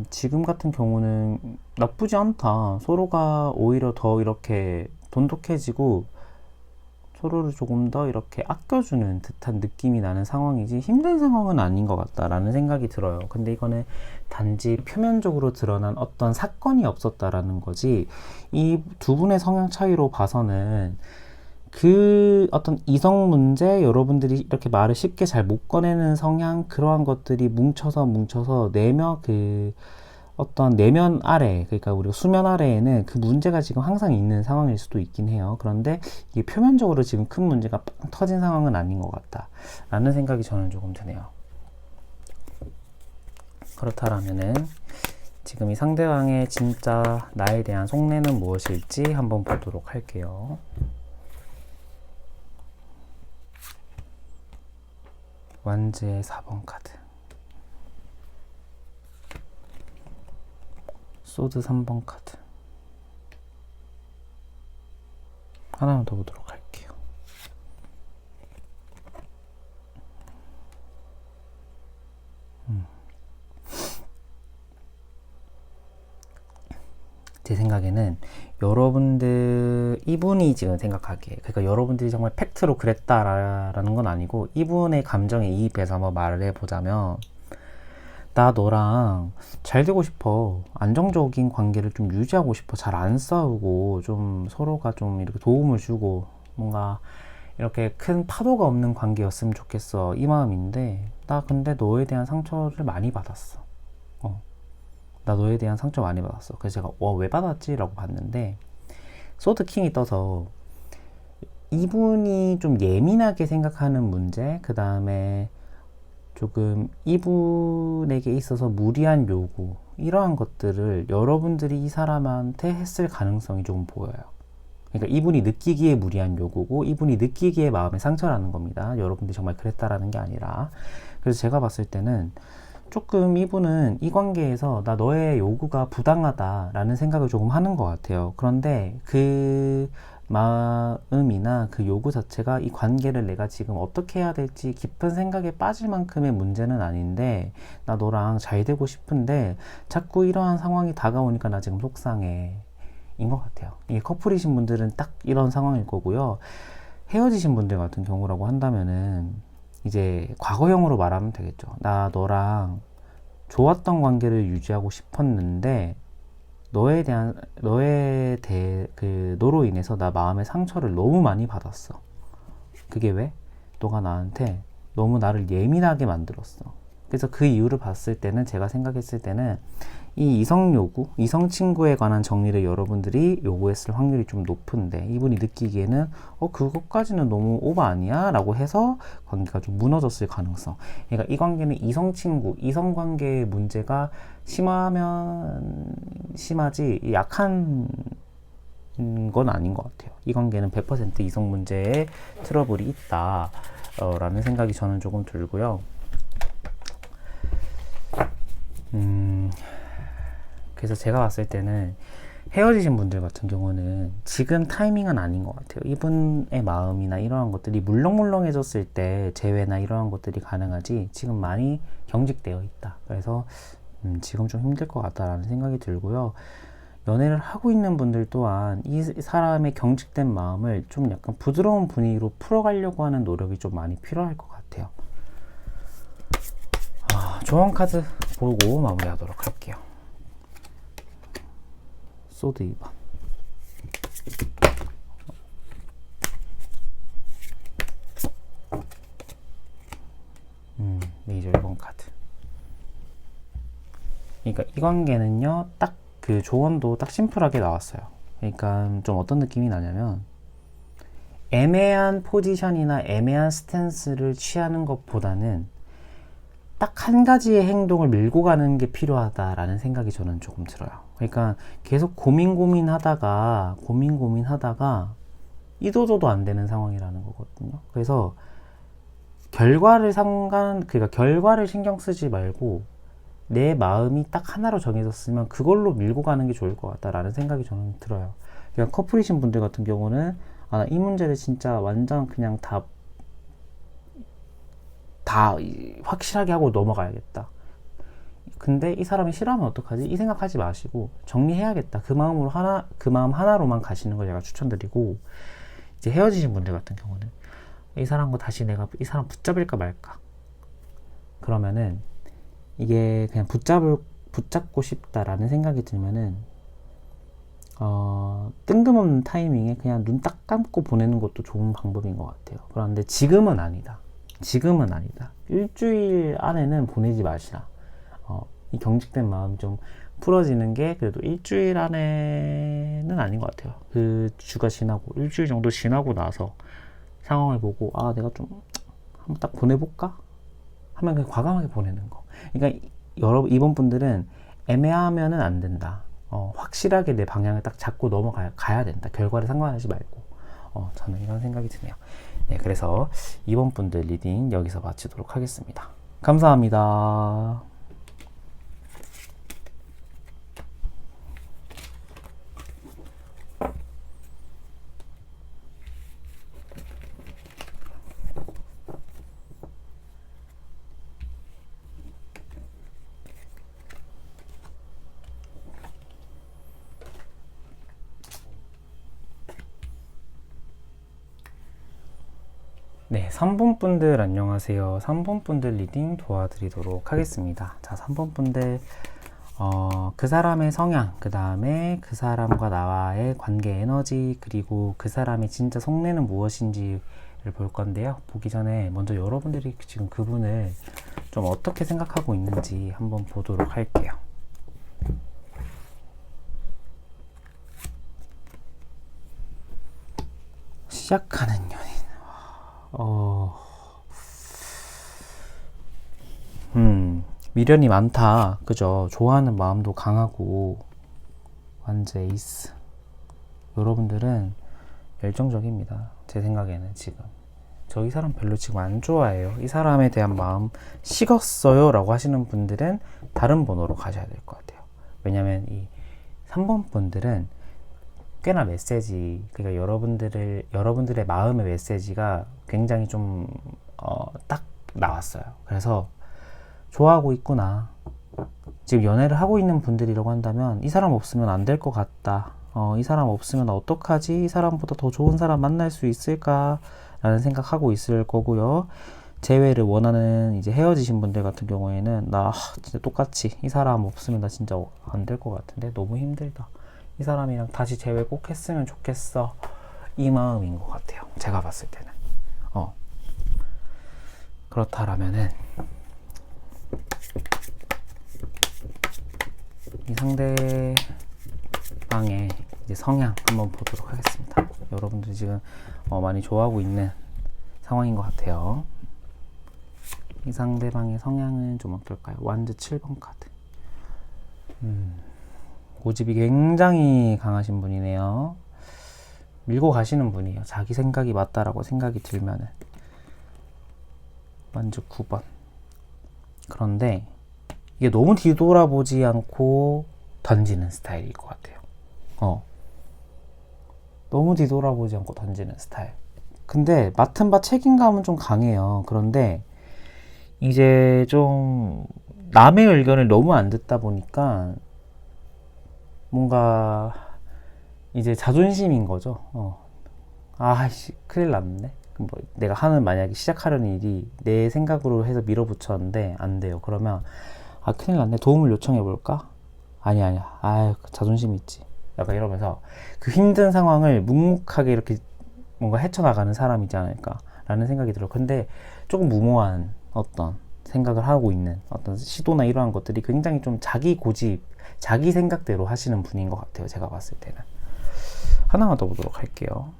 지금 같은 경우는 나쁘지 않다. 서로가 오히려 더 이렇게 돈독해지고 서로를 조금 더 이렇게 아껴주는 듯한 느낌이 나는 상황이지 힘든 상황은 아닌 것 같다라는 생각이 들어요. 근데 이거는 단지 표면적으로 드러난 어떤 사건이 없었다라는 거지, 이 두 분의 성향 차이로 봐서는 그 어떤 이성 문제, 여러분들이 이렇게 말을 쉽게 잘 못 꺼내는 성향, 그러한 것들이 뭉쳐서 어떤 내면 아래, 그러니까 우리가 수면 아래에는 그 문제가 지금 항상 있는 상황일 수도 있긴 해요. 그런데 이게 표면적으로 지금 큰 문제가 빵 터진 상황은 아닌 것 같다 라는 생각이 저는 조금 드네요. 그렇다면은 지금 이 상대방의 진짜 나에 대한 속내는 무엇일지 한번 보도록 할게요. 완즈의 4번 카드, 소드 3번 카드, 하나만 더 보도록 할게요. 제 생각에는 여러분들, 이분이 지금 생각하기에, 그러니까 여러분들이 정말 팩트로 그랬다라는 건 아니고, 이분의 감정에 이입해서 한번 말을 해보자면, 나 너랑 잘 되고 싶어. 안정적인 관계를 좀 유지하고 싶어. 잘 안 싸우고 좀 서로가 좀 이렇게 도움을 주고 뭔가 이렇게 큰 파도가 없는 관계였으면 좋겠어. 이 마음인데, 나 근데 너에 대한 상처를 많이 받았어. 나 너에 대한 상처 많이 받았어. 그래서 제가 왜 받았지? 라고 봤는데, 소드 킹이 떠서 이분이 좀 예민하게 생각하는 문제, 그 다음에 조금 이분에게 있어서 무리한 요구, 이러한 것들을 여러분들이 이 사람한테 했을 가능성이 조금 보여요. 그러니까 이분이 느끼기에 무리한 요구고, 이분이 느끼기에 마음의 상처라는 겁니다. 여러분들이 정말 그랬다라는 게 아니라. 그래서 제가 봤을 때는 조금 이분은 이 관계에서 나 너의 요구가 부당하다라는 생각을 조금 하는 것 같아요. 그런데 그 마음이나 그 요구 자체가 이 관계를 내가 지금 어떻게 해야 될지 깊은 생각에 빠질 만큼의 문제는 아닌데, 나 너랑 잘 되고 싶은데 자꾸 이러한 상황이 다가오니까 나 지금 속상해. 것 같아요. 이게 커플이신 분들은 딱 이런 상황일 거고요. 헤어지신 분들 같은 경우라고 한다면은 이제 과거형으로 말하면 되겠죠. 나 너랑 좋았던 관계를 유지하고 싶었는데 너로 인해서 나 마음의 상처를 너무 많이 받았어. 그게 왜? 너가 나한테 너무 나를 예민하게 만들었어. 그래서 그 이유를 봤을 때는, 제가 생각했을 때는 이 이성 요구, 이성 친구에 관한 정리를 여러분들이 요구했을 확률이 좀 높은데, 이분이 느끼기에는 그것까지는 너무 오버 아니야? 라고 해서 관계가 좀 무너졌을 가능성. 그러니까 이 관계는 이성 친구, 이성 관계의 문제가 심하면 심하지 약한 건 아닌 것 같아요. 이 관계는 100% 이성 문제에 트러블이 있다 라는 생각이 저는 조금 들고요. 그래서 제가 봤을 때는 헤어지신 분들 같은 경우는 지금 타이밍은 아닌 것 같아요. 이분의 마음이나 이러한 것들이 물렁물렁해졌을 때 재회나 이러한 것들이 가능하지, 지금 많이 경직되어 있다. 그래서 지금 좀 힘들 것 같다라는 생각이 들고요. 연애를 하고 있는 분들 또한 이 사람의 경직된 마음을 좀 약간 부드러운 분위기로 풀어가려고 하는 노력이 좀 많이 필요할 것 같아요. 조언 카드 보고 마무리하도록 할게요. 소드 2번. 메이저 1번 카드. 그러니까 이 관계는요, 딱 그 조언도 딱 심플하게 나왔어요. 그러니까 좀 어떤 느낌이 나냐면, 애매한 포지션이나 애매한 스탠스를 취하는 것보다는 딱 한 가지의 행동을 밀고 가는 게 필요하다라는 생각이 저는 조금 들어요. 그러니까 계속 고민하다가 이도저도 안 되는 상황이라는 거거든요. 그래서 그러니까 결과를 신경 쓰지 말고 내 마음이 딱 하나로 정해졌으면 그걸로 밀고 가는 게 좋을 것 같다라는 생각이 저는 들어요. 그러니까 커플이신 분들 같은 경우는 이 문제를 진짜 완전 그냥 다 확실하게 하고 넘어가야겠다. 근데 이 사람이 싫어하면 어떡하지? 이 생각하지 마시고 정리해야겠다. 그 마음 하나로만 가시는 걸 제가 추천드리고, 이제 헤어지신 분들 같은 경우는 이 사람과 다시 내가 이 사람 붙잡을까 말까. 그러면은 이게 그냥 붙잡고 싶다라는 생각이 들면은 뜬금없는 타이밍에 그냥 눈 딱 감고 보내는 것도 좋은 방법인 것 같아요. 그런데 지금은 아니다. 일주일 안에는 보내지 마시라. 이 경직된 마음 좀 풀어지는 게 그래도 일주일 안에는 아닌 것 같아요. 그 주가 지나고 일주일 정도 지나고 나서 상황을 보고 내가 좀 한번 딱 보내볼까? 하면 그냥 과감하게 보내는 거. 그러니까 이번 분들은 애매하면은 안 된다. 확실하게 내 방향을 딱 잡고 가야 된다. 결과를 상관하지 말고. 저는 이런 생각이 드네요. 네, 그래서 이번 분들 리딩 여기서 마치도록 하겠습니다. 감사합니다. 네, 3번 분들 안녕하세요. 3번 분들 리딩 도와드리도록 하겠습니다. 자, 3번 분들 그 사람의 성향, 그 다음에 그 사람과 나와의 관계 에너지, 그리고 그 사람의 진짜 속내는 무엇인지를 볼 건데요. 보기 전에 먼저 여러분들이 지금 그분을 좀 어떻게 생각하고 있는지 한번 보도록 할게요. 시작하는 연인. 미련이 많다. 그죠? 좋아하는 마음도 강하고. 완전 에이스. 여러분들은 열정적입니다. 제 생각에는 지금. 저 이 사람 별로 지금 안 좋아해요. 이 사람에 대한 마음 식었어요 라고 하시는 분들은 다른 번호로 가셔야 될 것 같아요. 왜냐면 이 3번 분들은 꽤나 그러니까 여러분들의 마음의 메시지가 굉장히 좀 딱 나왔어요. 그래서 좋아하고 있구나. 지금 연애를 하고 있는 분들이라고 한다면 이 사람 없으면 안 될 것 같다. 이 사람 없으면 어떡하지? 이 사람보다 더 좋은 사람 만날 수 있을까? 라는 생각하고 있을 거고요. 재회를 원하는 이제 헤어지신 분들 같은 경우에는 나 진짜 똑같이 이 사람 없으면 나 진짜 안 될 것 같은데 너무 힘들다. 이 사람이랑 다시 재회 꼭 했으면 좋겠어. 이 마음인 것 같아요. 제가 봤을 때는. 그렇다라면은 이 상대방의 이제 성향 한번 보도록 하겠습니다. 여러분들 지금 많이 좋아하고 있는 상황인 것 같아요. 이 상대방의 성향은 좀 어떨까요? 완즈 7번 카드. 고집이 굉장히 강하신 분이네요. 밀고 가시는 분이에요. 자기 생각이 맞다라고 생각이 들면은. 완즈 9번. 그런데 이게 너무 뒤돌아보지 않고 던지는 스타일일 것 같아요. 너무 뒤돌아보지 않고 던지는 스타일. 근데 맡은 바 책임감은 좀 강해요. 그런데 이제 좀 남의 의견을 너무 안 듣다 보니까 뭔가 이제 자존심인 거죠. 아씨 큰일 났네. 뭐 내가 하는 만약에 시작하려는 일이 내 생각으로 해서 밀어붙였는데 안 돼요. 그러면 큰일 났네. 도움을 요청해 볼까? 아니야. 자존심 있지. 약간 이러면서 그 힘든 상황을 묵묵하게 이렇게 뭔가 헤쳐나가는 사람이지 않을까 라는 생각이 들어요. 근데 조금 무모한 어떤 생각을 하고 있는 어떤 시도나 이러한 것들이 굉장히 좀 자기 고집, 자기 생각대로 하시는 분인 것 같아요. 제가 봤을 때는. 하나만 더 보도록 할게요.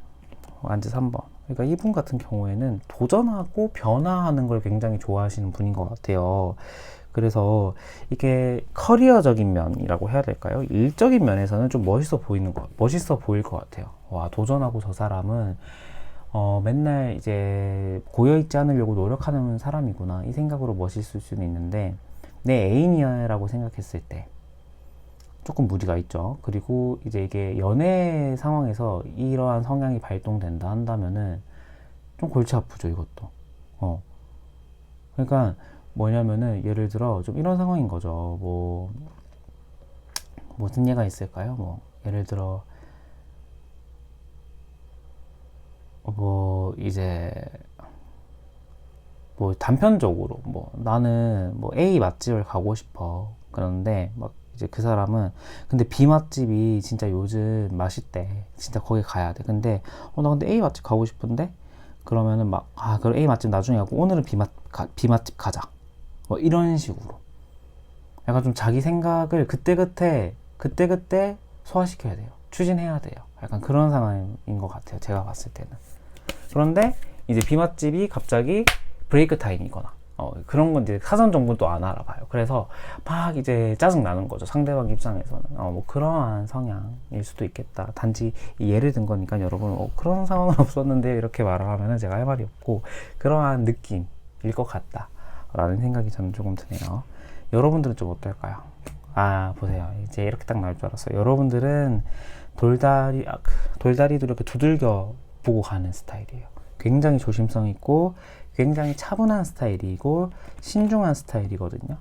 완즈 3번. 그러니까 이분 같은 경우에는 도전하고 변화하는 걸 굉장히 좋아하시는 분인 것 같아요. 그래서 이게 커리어적인 면이라고 해야 될까요? 일적인 면에서는 좀 멋있어 보일 것 같아요. 와, 도전하고 저 사람은 맨날 이제 고여있지 않으려고 노력하는 사람이구나. 이 생각으로 멋있을 수는 있는데 내 애인이라고 생각했을 때 조금 무리가 있죠. 그리고 이제 이게 연애 상황에서 이러한 성향이 발동된다 한다면은 좀 골치 아프죠, 이것도. 그러니까 뭐냐면은 예를 들어 좀 이런 상황인 거죠. 뭐 무슨 예가 있을까요? 뭐 예를 들어 뭐 이제 뭐 단편적으로 뭐 나는 뭐 A 맛집을 가고 싶어. 그런데 막 이제 그 사람은 근데 B 맛집이 진짜 요즘 맛있대. 진짜 거기 가야 돼. 근데 나 근데 A 맛집 가고 싶은데 그러면은 막 그럼 A 맛집 나중에 가고 오늘은 B 맛집 가자. 뭐 이런 식으로 약간 좀 자기 생각을 그때그때 소화시켜야 돼요. 추진해야 돼요. 약간 그런 상황인 것 같아요. 제가 봤을 때는. 그런데 이제 B 맛집이 갑자기 브레이크 타임이거나 그런 건 이제 사전 정보는 또 안 알아봐요. 그래서 막 이제 짜증 나는 거죠. 상대방 입장에서는 뭐 그러한 성향일 수도 있겠다. 단지 예를 든 거니까 여러분 그런 상황은 없었는데 이렇게 말을 하면은 제가 할 말이 없고 그러한 느낌일 것 같다 라는 생각이 저는 조금 드네요. 여러분들은 좀 어떨까요? 보세요. 이제 이렇게 딱 나올 줄 알았어요. 여러분들은 돌다리도 이렇게 두들겨 보고 가는 스타일이에요. 굉장히 조심성 있고 굉장히 차분한 스타일이고 신중한 스타일이거든요.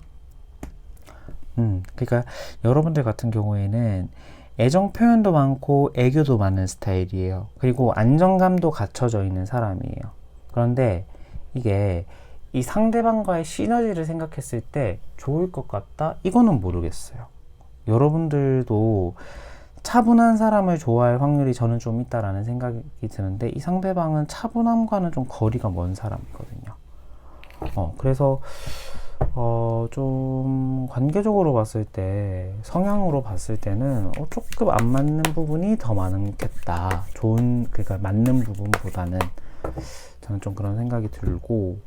그러니까 여러분들 같은 경우에는 애정 표현도 많고 애교도 많은 스타일이에요. 그리고 안정감도 갖춰져 있는 사람이에요. 그런데 이게 이 상대방과의 시너지를 생각했을 때 좋을 것 같다? 이거는 모르겠어요. 여러분들도 차분한 사람을 좋아할 확률이 저는 좀 있다라는 생각이 드는데 이 상대방은 차분함과는 좀 거리가 먼 사람이거든요. 그래서 좀 관계적으로 봤을 때 성향으로 봤을 때는 조금 안 맞는 부분이 더 많겠다. 그러니까 맞는 부분보다는 저는 좀 그런 생각이 들고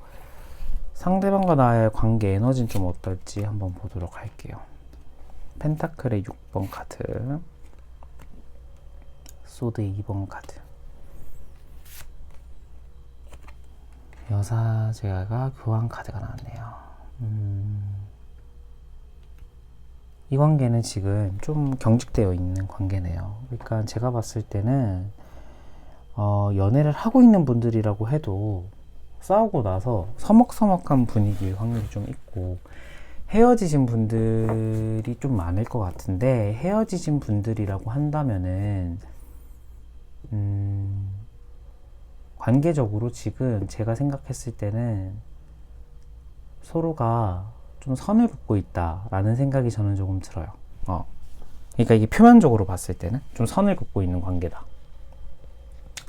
상대방과 나의 관계 에너지는 좀 어떨지 한번 보도록 할게요. 펜타클의 6번 카드, 소드 2번 카드, 여사제가 교환 카드가 나왔네요. 이 관계는 지금 좀 경직되어 있는 관계네요. 그러니까 제가 봤을 때는 연애를 하고 있는 분들이라고 해도 싸우고 나서 서먹서먹한 분위기일 확률이 좀 있고 헤어지신 분들이 좀 많을 것 같은데, 헤어지신 분들이라고 한다면은 관계적으로 지금 제가 생각했을 때는 서로가 좀 선을 긋고 있다라는 생각이 저는 조금 들어요. 그러니까 이게 표면적으로 봤을 때는 좀 선을 긋고 있는 관계다,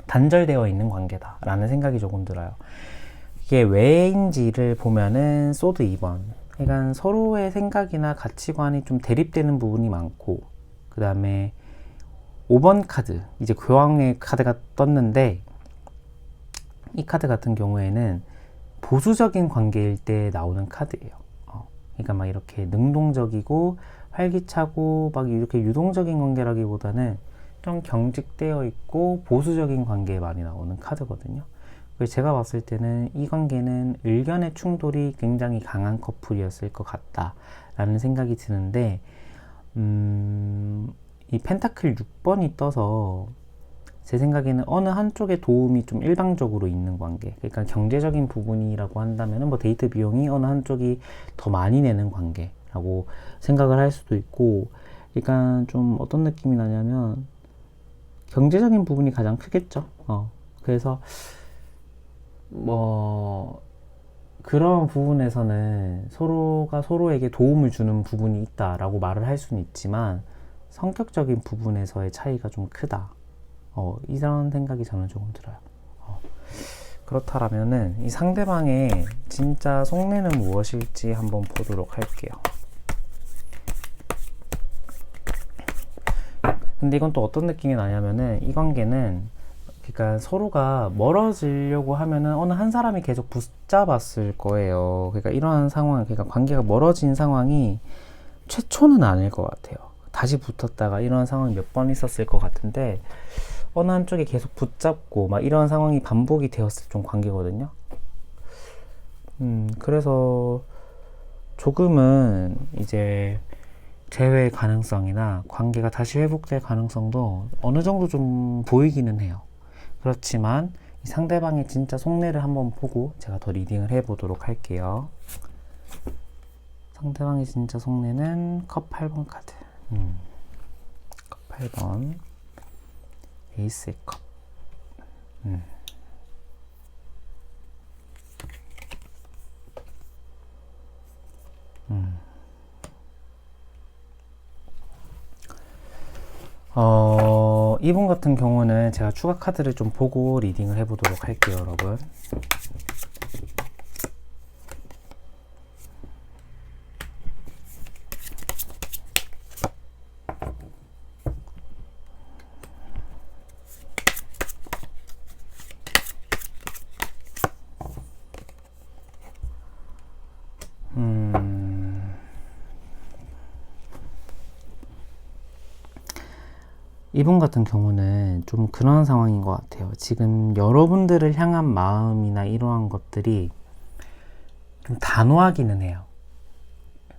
단절되어 있는 관계다라는 생각이 조금 들어요. 이게 왜인지를 보면은 소드 2번, 그러니까 서로의 생각이나 가치관이 좀 대립되는 부분이 많고, 그 다음에 5번 카드, 이제 교황의 카드가 떴는데, 이 카드 같은 경우에는 보수적인 관계일 때 나오는 카드예요. 그러니까 막 이렇게 능동적이고 활기차고 막 이렇게 유동적인 관계라기보다는 좀 경직되어 있고 보수적인 관계에 많이 나오는 카드거든요. 그래서 제가 봤을 때는 이 관계는 의견의 충돌이 굉장히 강한 커플이었을 것 같다라는 생각이 드는데, 이 펜타클 6번이 떠서 제 생각에는 어느 한쪽의 도움이 좀 일방적으로 있는 관계, 그러니까 경제적인 부분이라고 한다면 뭐 데이트 비용이 어느 한쪽이 더 많이 내는 관계라고 생각을 할 수도 있고, 그러니까 좀 어떤 느낌이 나냐면 경제적인 부분이 가장 크겠죠. 그래서 뭐 그런 부분에서는 서로가 서로에게 도움을 주는 부분이 있다라고 말을 할 수는 있지만, 성격적인 부분에서의 차이가 좀 크다, 이런 생각이 저는 조금 들어요. 그렇다면은 이 상대방의 진짜 속내는 무엇일지 한번 보도록 할게요. 근데 이건 또 어떤 느낌이 나냐면은, 이 관계는 그러니까 서로가 멀어지려고 하면은 어느 한 사람이 계속 붙잡았을 거예요. 그러니까 이러한 상황, 그러니까 관계가 멀어진 상황이 최초는 아닐 것 같아요. 다시 붙었다가 이런 상황이 몇 번 있었을 것 같은데, 어느 한쪽이 계속 붙잡고 막 이런 상황이 반복이 되었을 좀 관계거든요. 그래서 조금은 이제 재회 가능성이나 관계가 다시 회복될 가능성도 어느 정도 좀 보이기는 해요. 그렇지만 이 상대방의 진짜 속내를 한번 보고 제가 더 리딩을 해보도록 할게요. 상대방의 진짜 속내는 컵 8번 카드. 컵 8번. 에이스의 컵. 이분 같은 경우는 제가 추가 카드를 좀 보고 리딩을 해보도록 할게요, 여러분. 이분 같은 경우는 좀 그런 상황인 것 같아요. 지금 여러분들을 향한 마음이나 이러한 것들이 좀 단호하기는 해요.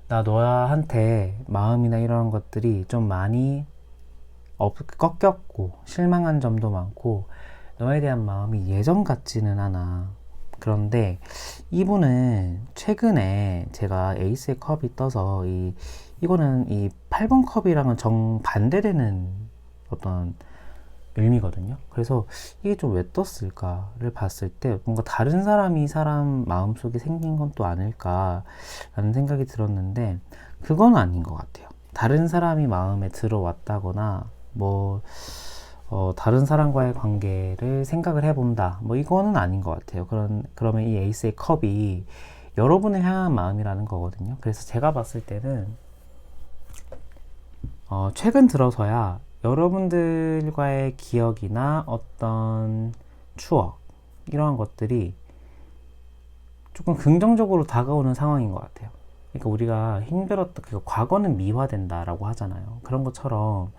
나 너한테 마음이나 이러한 것들이 좀 많이 꺾였고 실망한 점도 많고 너에 대한 마음이 예전 같지는 않아. 그런데 이분은 최근에 제가 에이스의 컵이 떠서 이거는 이 8번 컵이랑은 정반대되는 어떤 의미거든요. 그래서 이게 좀 왜 떴을까를 봤을 때 뭔가 다른 사람이 이 사람 마음속에 생긴 건 또 아닐까라는 생각이 들었는데, 그건 아닌 것 같아요. 다른 사람이 마음에 들어왔다거나 뭐 다른 사람과의 관계를 생각을 해본다, 뭐 이거는 아닌 것 같아요. 그러면 이 에이스의 컵이 여러분을 향한 마음이라는 거거든요. 그래서 제가 봤을 때는 최근 들어서야 여러분들과의 기억이나 어떤 추억, 이러한 것들이 조금 긍정적으로 다가오는 상황인 것 같아요. 그러니까 우리가 힘들었던 과거는 미화된다라고 하잖아요. 그런 것처럼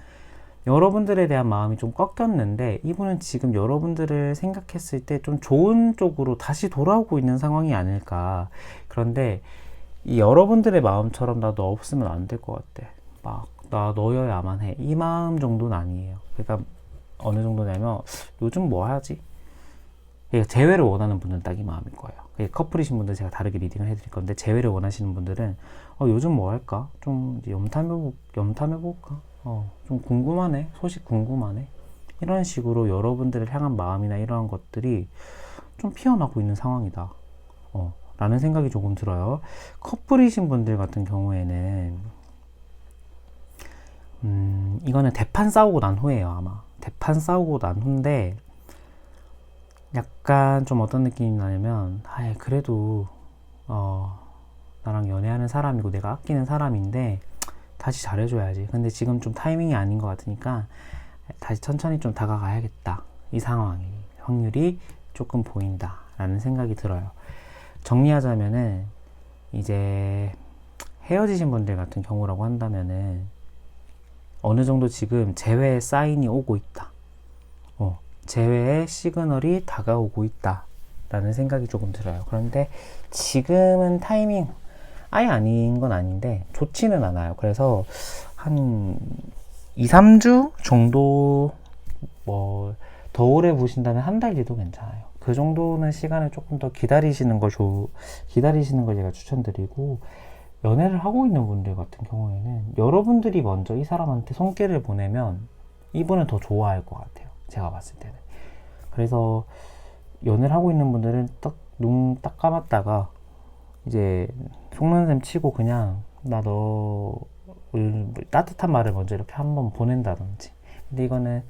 여러분들에 대한 마음이 좀 꺾였는데, 이분은 지금 여러분들을 생각했을 때 좀 좋은 쪽으로 다시 돌아오고 있는 상황이 아닐까. 그런데 이 여러분들의 마음처럼 나 너 없으면 안 될 것 같아, 막 나 너여야만 해, 이 마음 정도는 아니에요. 그러니까 어느 정도냐면 요즘 뭐 하지? 그러니까 재회를 원하는 분들은 딱 이 마음일 거예요. 그러니까 커플이신 분들 제가 다르게 리딩을 해드릴 건데, 재회를 원하시는 분들은 요즘 뭐 할까? 좀 이제 염탐해볼까? 좀 궁금하네. 소식 궁금하네. 이런 식으로 여러분들을 향한 마음이나 이러한 것들이 좀 피어나고 있는 상황이다. 라는 생각이 조금 들어요. 커플이신 분들 같은 경우에는, 이거는 대판 싸우고 난 후에요, 아마. 대판 싸우고 난 후인데, 약간 좀 어떤 느낌이 나냐면, 그래도, 나랑 연애하는 사람이고 내가 아끼는 사람인데, 다시 잘해줘야지. 근데 지금 좀 타이밍이 아닌 것 같으니까, 다시 천천히 좀 다가가야겠다. 이 상황이. 확률이 조금 보인다. 라는 생각이 들어요. 정리하자면은, 이제, 헤어지신 분들 같은 경우라고 한다면은, 어느 정도 지금 재회의 사인이 오고 있다. 재회의 시그널이 다가오고 있다. 라는 생각이 조금 들어요. 그런데 지금은 타이밍 아예 아닌 건 아닌데 좋지는 않아요. 그래서 한 2, 3주 정도 뭐 더 오래 보신다면 한 달 뒤도 괜찮아요. 그 정도는 시간을 조금 더 기다리시는 걸 제가 추천드리고, 연애를 하고 있는 분들 같은 경우에는 여러분들이 먼저 이 사람한테 손길을 보내면 이분은 더 좋아할 것 같아요. 제가 봤을 때는. 그래서 연애를 하고 있는 분들은 눈 딱 감았다가 이제 속는셈 치고 그냥 나 너 따뜻한 말을 먼저 이렇게 한번 보낸다든지. 근데 이거는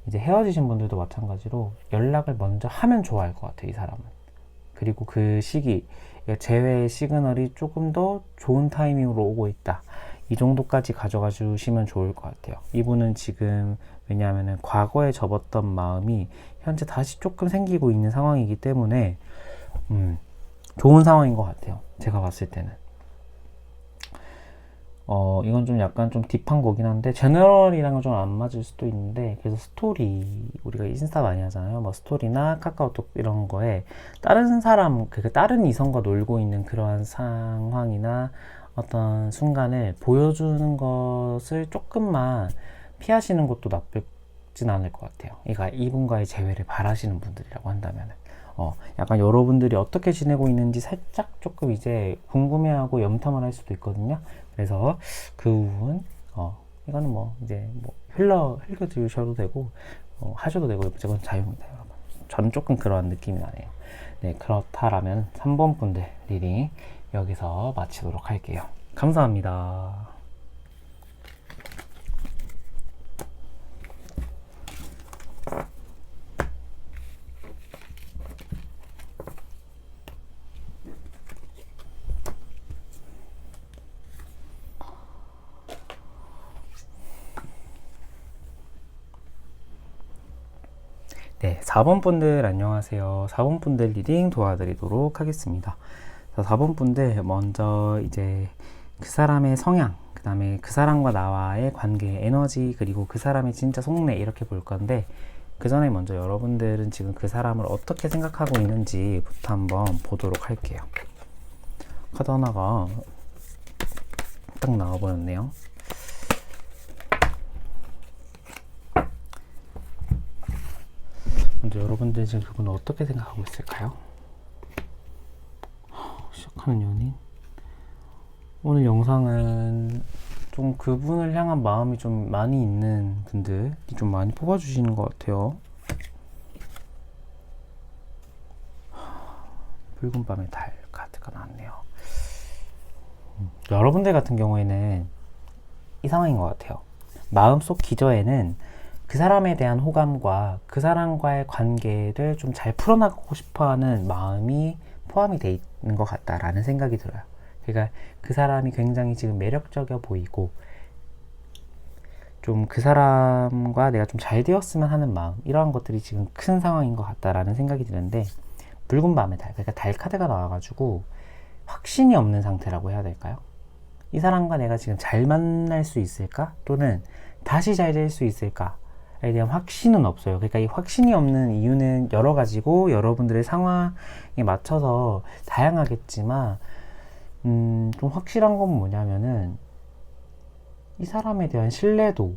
이제 헤어지신 분들도 마찬가지로 연락을 먼저 하면 좋아할 것 같아요, 이 사람은. 그리고 그 시기, 재회의 시그널이 조금 더 좋은 타이밍으로 오고 있다. 이 정도까지 가져가 주시면 좋을 것 같아요. 이분은 지금, 왜냐하면 과거에 접었던 마음이 현재 다시 조금 생기고 있는 상황이기 때문에 좋은 상황인 것 같아요. 제가 봤을 때는. 이건 좀 약간 좀 딥한 거긴 한데, 제너럴이랑은 좀 안 맞을 수도 있는데, 그래서 스토리, 우리가 인스타 많이 하잖아요. 뭐 스토리나 카카오톡 이런 거에 다른 사람, 다른 이성과 놀고 있는 그러한 상황이나 어떤 순간을 보여주는 것을 조금만 피하시는 것도 나쁘진 않을 것 같아요. 그러니까 이분과의 재회를 바라시는 분들이라고 한다면. 약간 여러분들이 어떻게 지내고 있는지 살짝 조금 이제 궁금해하고 염탐을 할 수도 있거든요. 그래서 그 부분, 이거는 뭐 이제 뭐 흘려주셔도 되고, 하셔도 되고, 이건 자유입니다, 여러분. 저는 조금 그런 느낌이 나네요. 네, 그렇다라면 3번 분들 리딩 여기서 마치도록 할게요. 감사합니다. 네, 4번 분들 안녕하세요. 4번 분들 리딩 도와드리도록 하겠습니다. 4번 분들 먼저 이제 그 사람의 성향, 그 다음에 그 사람과 나와의 관계, 에너지, 그리고 그 사람의 진짜 속내 이렇게 볼 건데, 그 전에 먼저 여러분들은 지금 그 사람을 어떻게 생각하고 있는지부터 한번 보도록 할게요. 카드 하나가 딱 나와버렸네요. 먼저 여러분들 지금 그분을 어떻게 생각하고 있을까요? 시작하는 연인. 오늘 영상은 좀 그분을 향한 마음이 좀 많이 있는 분들이 좀 많이 뽑아주시는 것 같아요. 붉은 밤의 달 카드가 나왔네요. 여러분들 같은 경우에는 이 상황인 것 같아요. 마음속 기저에는 그 사람에 대한 호감과 그 사람과의 관계를 좀 잘 풀어나가고 싶어하는 마음이 포함이 돼 있는 것 같다라는 생각이 들어요. 그러니까 그 사람이 굉장히 지금 매력적이어 보이고, 좀 그 사람과 내가 좀 잘 되었으면 하는 마음, 이러한 것들이 지금 큰 상황인 것 같다라는 생각이 드는데, 붉은 밤의 달, 그러니까 달 카드가 나와가지고 확신이 없는 상태라고 해야 될까요? 이 사람과 내가 지금 잘 만날 수 있을까? 또는 다시 잘 될 수 있을까? 에 대한 확신은 없어요. 그러니까 이 확신이 없는 이유는 여러 가지고, 여러분들의 상황에 맞춰서 다양하겠지만, 좀 확실한 건 뭐냐면은, 이 사람에 대한 신뢰도,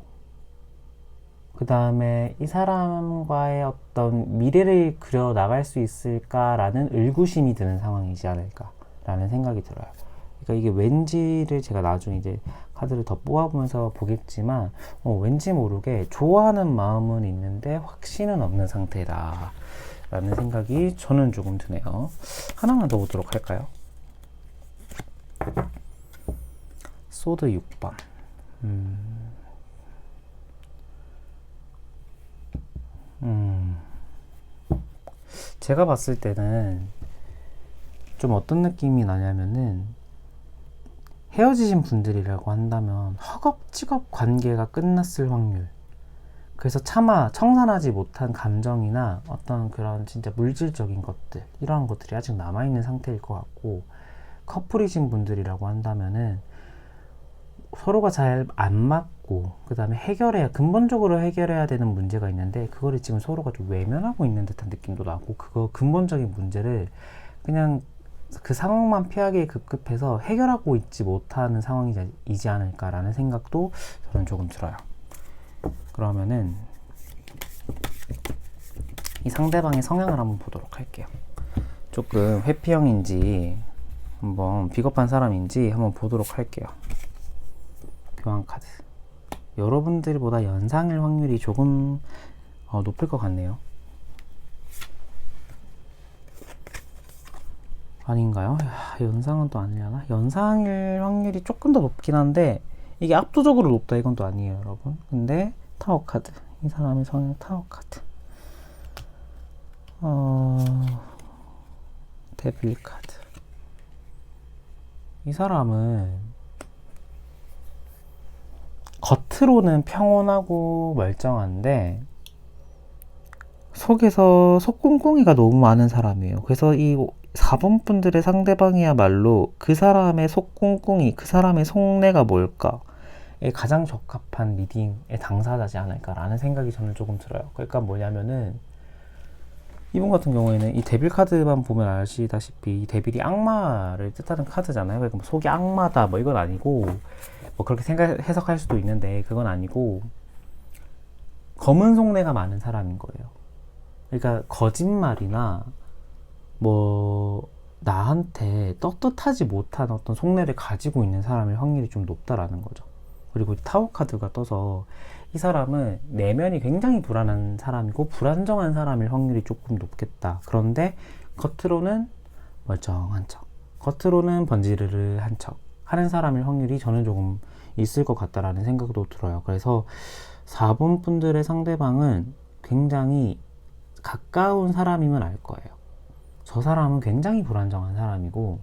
그 다음에 이 사람과의 어떤 미래를 그려 나갈 수 있을까라는 의구심이 드는 상황이지 않을까라는 생각이 들어요. 그러니까 이게 왠지를 제가 나중에 이제 카드를 더 뽑아보면서 보겠지만 왠지 모르게 좋아하는 마음은 있는데 확신은 없는 상태다 라는 생각이 저는 조금 드네요. 하나만 더 보도록 할까요? 소드 6번. 제가 봤을 때는 좀 어떤 느낌이 나냐면은 헤어지신 분들이라고 한다면 허겁지겁 관계가 끝났을 확률. 그래서 차마 청산하지 못한 감정이나 어떤 그런 진짜 물질적인 것들, 이러한 것들이 아직 남아있는 상태일 것 같고, 커플이신 분들이라고 한다면은 서로가 잘 안 맞고, 그 다음에 근본적으로 해결해야 되는 문제가 있는데, 그거를 지금 서로가 좀 외면하고 있는 듯한 느낌도 나고, 그거 근본적인 문제를 그냥 그 상황만 피하기에 급급해서 해결하고 있지 못하는 상황이지 않을까라는 생각도 저는 조금 들어요. 그러면은 이 상대방의 성향을 한번 보도록 할게요. 조금 회피형인지 한번 비겁한 사람인지 한번 보도록 할게요. 교환 카드. 여러분들보다 연상일 확률이 조금 높을 것 같네요. 아닌가요? 연상은 또 아니려나? 연상일 확률이 조금 더 높긴 한데 이게 압도적으로 높다 이건 또 아니에요, 여러분. 근데 타워 카드. 이 사람의 성향 타워 카드. 데빌 카드. 이 사람은 겉으로는 평온하고 멀쩡한데 속에서 속꿍꿍이가 너무 많은 사람이에요. 그래서 이 4번 분들의 상대방이야말로 그 사람의 속꿍꿍이, 그 사람의 속내가 뭘까에 가장 적합한 리딩의 당사자지 않을까라는 생각이 저는 조금 들어요. 그러니까 뭐냐면은 이분 같은 경우에는 이 데빌 카드만 보면 아시다시피 이 데빌이 악마를 뜻하는 카드잖아요. 그러니까 뭐 속이 악마다 뭐 이건 아니고, 뭐 그렇게 해석할 수도 있는데 그건 아니고 검은 속내가 많은 사람인 거예요. 그러니까 거짓말이나 뭐 나한테 떳떳하지 못한 어떤 속내를 가지고 있는 사람의 확률이 좀 높다라는 거죠. 그리고 타워 카드가 떠서 이 사람은 내면이 굉장히 불안한 사람이고 불안정한 사람일 확률이 조금 높겠다. 그런데 겉으로는 멀쩡한 척, 겉으로는 번지르르한 척 하는 사람일 확률이 저는 조금 있을 것 같다라는 생각도 들어요. 그래서 4번 분들의 상대방은 굉장히 가까운 사람이면 알 거예요. 저 사람은 굉장히 불안정한 사람이고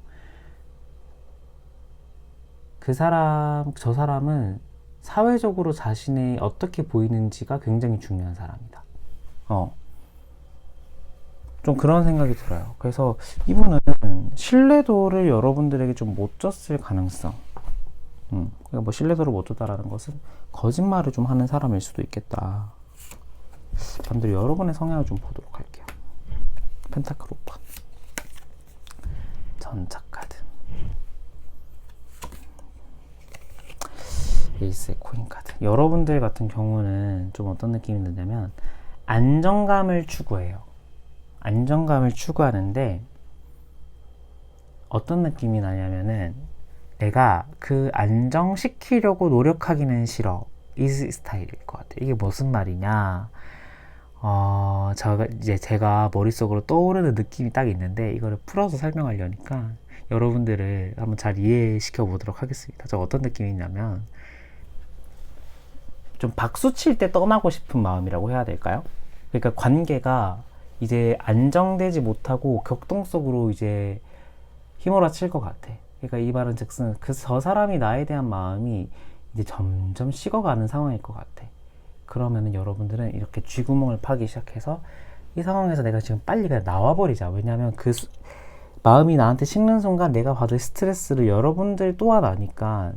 저 사람은 사회적으로 자신이 어떻게 보이는지가 굉장히 중요한 사람이다. 좀 그런 생각이 들어요. 그래서 이분은 신뢰도를 여러분들에게 좀 못 줬을 가능성. 그러니까 뭐 신뢰도를 못 줬다라는 것은 거짓말을 좀 하는 사람일 수도 있겠다. 반대로 여러분의 성향을 좀 보도록 할게요. 펜타클 5번. 전차 카드. 에이스의 코인 카드. 여러분들 같은 경우는 좀 어떤 느낌이 드냐면 안정감을 추구해요. 안정감을 추구하는데 어떤 느낌이 나냐면은 내가 그 안정시키려고 노력하기는 싫어. 이 스타일일 것 같아요. 이게 무슨 말이냐? 제가 머릿속으로 떠오르는 느낌이 딱 있는데 이거를 풀어서 설명하려니까 여러분들을 한번 잘 이해시켜 보도록 하겠습니다. 저 어떤 느낌이냐면 좀 박수 칠 때 떠나고 싶은 마음이라고 해야 될까요? 그러니까 관계가 이제 안정되지 못하고 격동 속으로 이제 휘몰아칠 것 같아. 그러니까 이 말은 즉슨 저 사람이 나에 대한 마음이 이제 점점 식어가는 상황일 것 같아. 그러면은 여러분들은 이렇게 쥐구멍을 파기 시작해서 이 상황에서 내가 지금 빨리 그냥 나와버리자. 왜냐면 마음이 나한테 식는 순간 내가 받을 스트레스를 여러분들 또한 아니까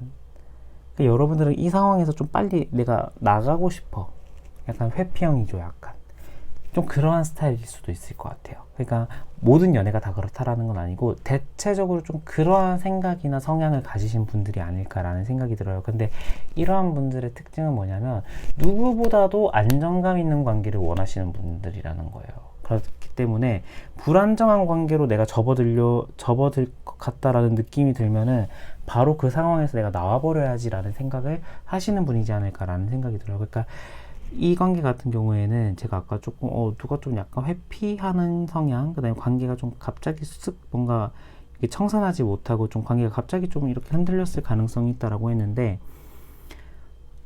여러분들은 이 상황에서 좀 빨리 내가 나가고 싶어. 약간 회피형이죠. 약간 좀 그러한 스타일일 수도 있을 것 같아요. 그러니까 모든 연애가 다 그렇다라는 건 아니고 대체적으로 좀 그러한 생각이나 성향을 가지신 분들이 아닐까라는 생각이 들어요. 근데 이러한 분들의 특징은 뭐냐면 누구보다도 안정감 있는 관계를 원하시는 분들이라는 거예요. 그렇기 때문에 불안정한 관계로 내가 접어들 것 같다라는 느낌이 들면은 바로 그 상황에서 내가 나와버려야지라는 생각을 하시는 분이지 않을까라는 생각이 들어요. 그러니까 이 관계 같은 경우에는 제가 아까 조금 누가 좀 약간 회피하는 성향, 그다음에 관계가 좀 갑자기 쓱 뭔가 청산하지 못하고 좀 관계가 갑자기 좀 이렇게 흔들렸을 가능성이 있다라고 했는데,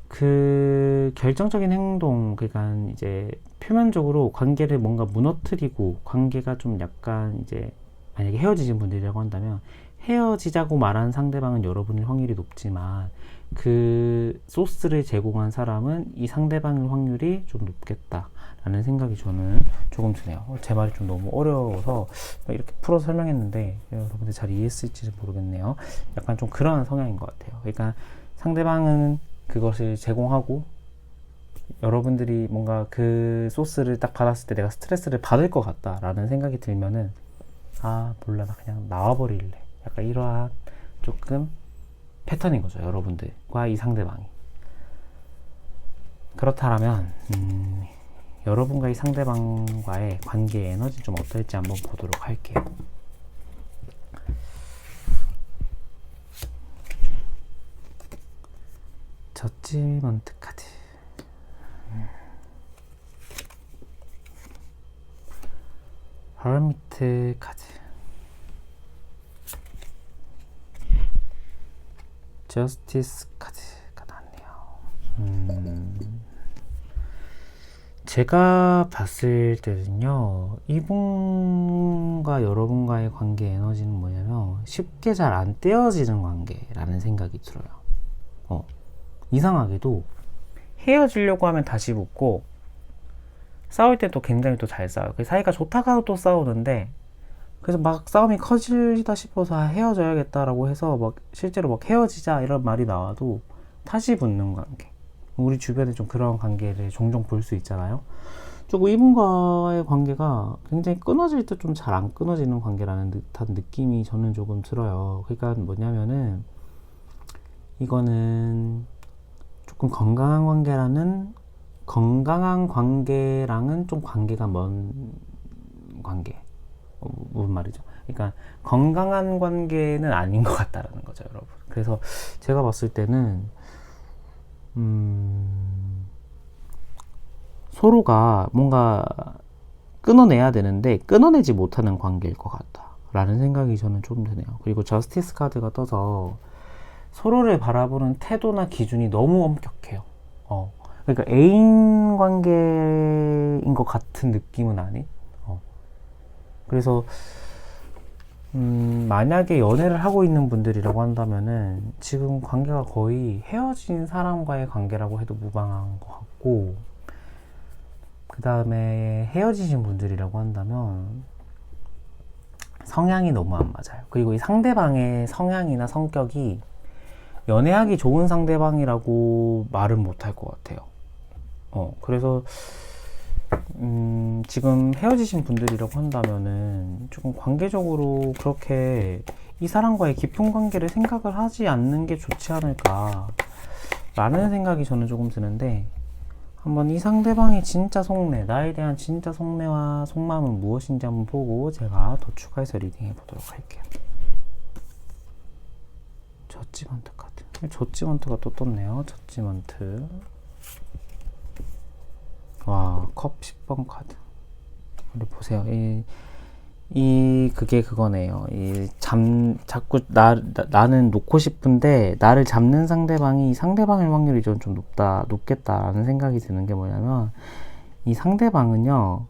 그 결정적인 행동, 그러니까 이제 표면적으로 관계를 뭔가 무너뜨리고 관계가 좀 약간 이제 만약에 헤어지신 분들이라고 한다면 헤어지자고 말한 상대방은 여러분일 확률이 높지만 그 소스를 제공한 사람은 이 상대방일 확률이 좀 높겠다라는 생각이 저는 조금 드네요. 제 말이 좀 너무 어려워서 이렇게 풀어서 설명했는데 여러분들 잘 이해했을지 모르겠네요. 약간 좀 그런 성향인 것 같아요. 그러니까 상대방은 그것을 제공하고 여러분들이 뭔가 그 소스를 딱 받았을 때 내가 스트레스를 받을 것 같다라는 생각이 들면은 몰라, 나 그냥 나와버릴래. 약간 이러한 조금 패턴인 거죠, 여러분들과 이 상대방이. 그렇다면 여러분과 이 상대방과의 관계의 에너지 좀 어떨지 한번 보도록 할게요. 저지먼트 카드. 허미트 카드. 저스티스 카드가 나왔네요. 제가 봤을 때는요, 이분과 여러분과의 관계 에너지는 뭐냐면 쉽게 잘 안 떼어지는 관계라는 생각이 들어요. 이상하게도 헤어지려고 하면 다시 붙고 싸울 때 또 굉장히 또 잘 싸워요. 사이가 좋다가도 또 싸우는데, 그래서 막 싸움이 커지다 싶어서 헤어져야겠다라고 해서 막 실제로 막 헤어지자 이런 말이 나와도 다시 붙는 관계. 우리 주변에 좀 그런 관계를 종종 볼 수 있잖아요. 조금 이분과의 관계가 굉장히 끊어질 때 좀 잘 안 끊어지는 관계라는 듯한 느낌이 저는 조금 들어요. 그러니까 뭐냐면은 이거는 조금 건강한 관계랑은 좀 관계가 먼 관계. 무슨 말이죠? 그러니까 건강한 관계는 아닌 것 같다라는 거죠, 여러분. 그래서 제가 봤을 때는 서로가 뭔가 끊어내야 되는데 끊어내지 못하는 관계일 것 같다라는 생각이 저는 좀 드네요. 그리고 저스티스 카드가 떠서 서로를 바라보는 태도나 기준이 너무 엄격해요. 그러니까 애인 관계인 것 같은 느낌은 아닌. 그래서 만약에 연애를 하고 있는 분들이라고 한다면은 지금 관계가 거의 헤어진 사람과의 관계라고 해도 무방한 것 같고, 그 다음에 헤어지신 분들이라고 한다면 성향이 너무 안 맞아요. 그리고 이 상대방의 성향이나 성격이 연애하기 좋은 상대방이라고 말은 못할 것 같아요. 그래서 지금 헤어지신 분들이라고 한다면은 조금 관계적으로 그렇게 이 사람과의 깊은 관계를 생각을 하지 않는 게 좋지 않을까 라는 생각이 저는 조금 드는데, 한번 이 상대방의 진짜 속내, 나에 대한 진짜 속내와 속마음은 무엇인지 한번 보고 제가 더 추가해서 리딩해 보도록 할게요. 저지먼트 카드. 저지먼트가 또 떴네요. 저지먼트. 와, 컵 10번 카드. 우리 보세요. 그게 그거네요. 자꾸 나는 놓고 싶은데, 나를 잡는 상대방이 상대방일 확률이 좀 높겠다라는 생각이 드는 게 뭐냐면, 이 상대방은요,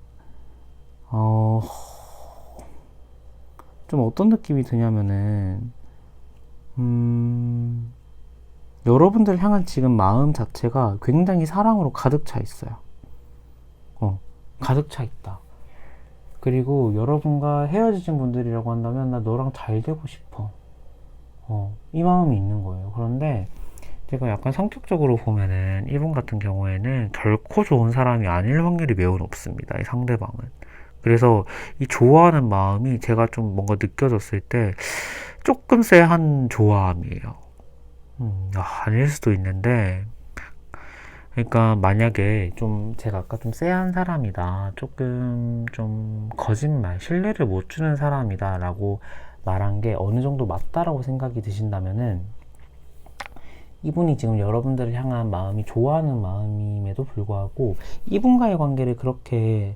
좀 어떤 느낌이 드냐면은, 여러분들 향한 지금 마음 자체가 굉장히 사랑으로 가득 차 있어요. 가득 차 있다. 그리고 여러분과 헤어지신 분들이라고 한다면 나 너랑 잘 되고 싶어. 이 마음이 있는 거예요. 그런데 제가 약간 성격적으로 보면은 이분 같은 경우에는 결코 좋은 사람이 아닐 확률이 매우 높습니다. 이 상대방은. 그래서 이 좋아하는 마음이 제가 좀 뭔가 느껴졌을 때 조금 쎄한 좋아함이에요. 아닐 수도 있는데 그러니까 만약에 좀 제가 아까 좀 쎄한 사람이다, 조금 좀 거짓말, 신뢰를 못 주는 사람이다 라고 말한 게 어느 정도 맞다라고 생각이 드신다면은 이분이 지금 여러분들을 향한 마음이 좋아하는 마음임에도 불구하고 이분과의 관계를 그렇게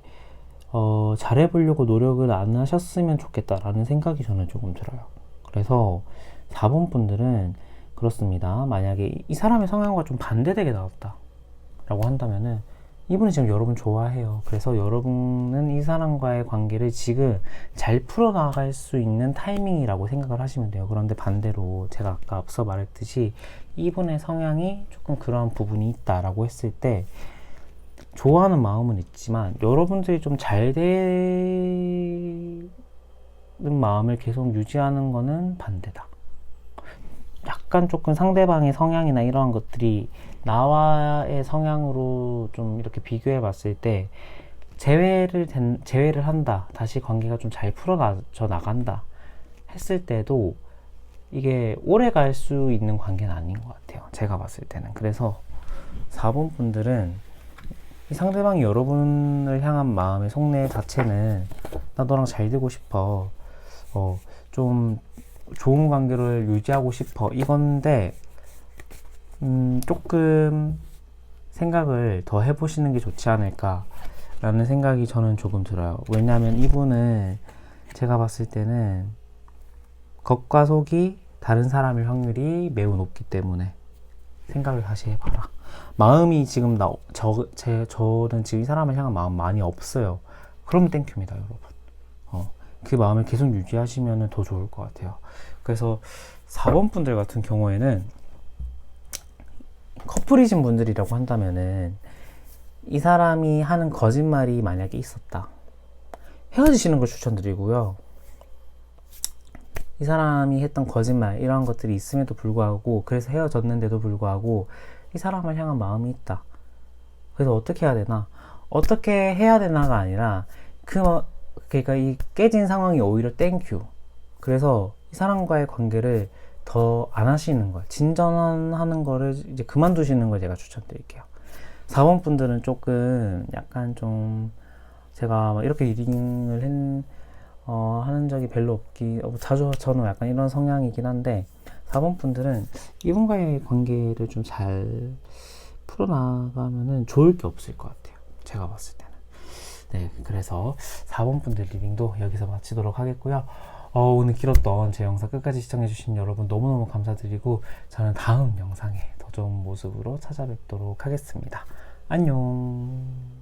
잘해보려고 노력을 안 하셨으면 좋겠다라는 생각이 저는 조금 들어요. 그래서 4번 분들은 그렇습니다. 만약에 이 사람의 성향과 좀 반대되게 나왔다 라고 한다면은 이분이 지금 여러분 좋아해요. 그래서 여러분은 이 사람과의 관계를 지금 잘 풀어나갈 수 있는 타이밍이라고 생각을 하시면 돼요. 그런데 반대로 제가 아까 앞서 말했듯이 이분의 성향이 조금 그런 부분이 있다라고 했을 때 좋아하는 마음은 있지만 여러분들이 좀 잘 되는 마음을 계속 유지하는 거는 반대다. 약간 조금 상대방의 성향이나 이러한 것들이 나와의 성향으로 좀 이렇게 비교해 봤을 때 제외를 한다. 다시 관계가 좀 잘 풀어져 나간다. 했을 때도 이게 오래 갈 수 있는 관계는 아닌 것 같아요. 제가 봤을 때는. 그래서 4번 분들은 이 상대방이 여러분을 향한 마음의 속내 자체는 나 너랑 잘 되고 싶어. 좀 좋은 관계를 유지하고 싶어. 이건데, 조금 생각을 더 해보시는 게 좋지 않을까라는 생각이 저는 조금 들어요. 왜냐하면 이분은 제가 봤을 때는 겉과 속이 다른 사람일 확률이 매우 높기 때문에 생각을 다시 해봐라. 마음이 지금 저는 지금 이 사람을 향한 마음 많이 없어요. 그럼 땡큐입니다, 여러분. 그 마음을 계속 유지하시면 더 좋을 것 같아요. 그래서 4번 분들 같은 경우에는 커플이신 분들이라고 한다면은 이 사람이 하는 거짓말이 만약에 있었다. 헤어지시는 걸 추천드리고요. 이 사람이 했던 거짓말 이러한 것들이 있음에도 불구하고 그래서 헤어졌는데도 불구하고 이 사람을 향한 마음이 있다. 그래서 어떻게 해야 되나? 어떻게 해야 되나가 아니라 그러니까 이 깨진 상황이 오히려 땡큐. 그래서 이 사람과의 관계를 더 안 하시는 걸, 진전하는 거를 이제 그만두시는 걸 제가 추천드릴게요. 4번 분들은 조금 약간 좀 제가 이렇게 리딩을 하는 적이 별로 자주 저는 약간 이런 성향이긴 한데 4번 분들은 이분과의 관계를 좀 잘 풀어나가면은 좋을 게 없을 것 같아요. 제가 봤을 때는. 네, 그래서 4번 분들 리딩도 여기서 마치도록 하겠고요. 오늘 길었던 제 영상 끝까지 시청해주신 여러분 너무너무 감사드리고 저는 다음 영상에 더 좋은 모습으로 찾아뵙도록 하겠습니다. 안녕.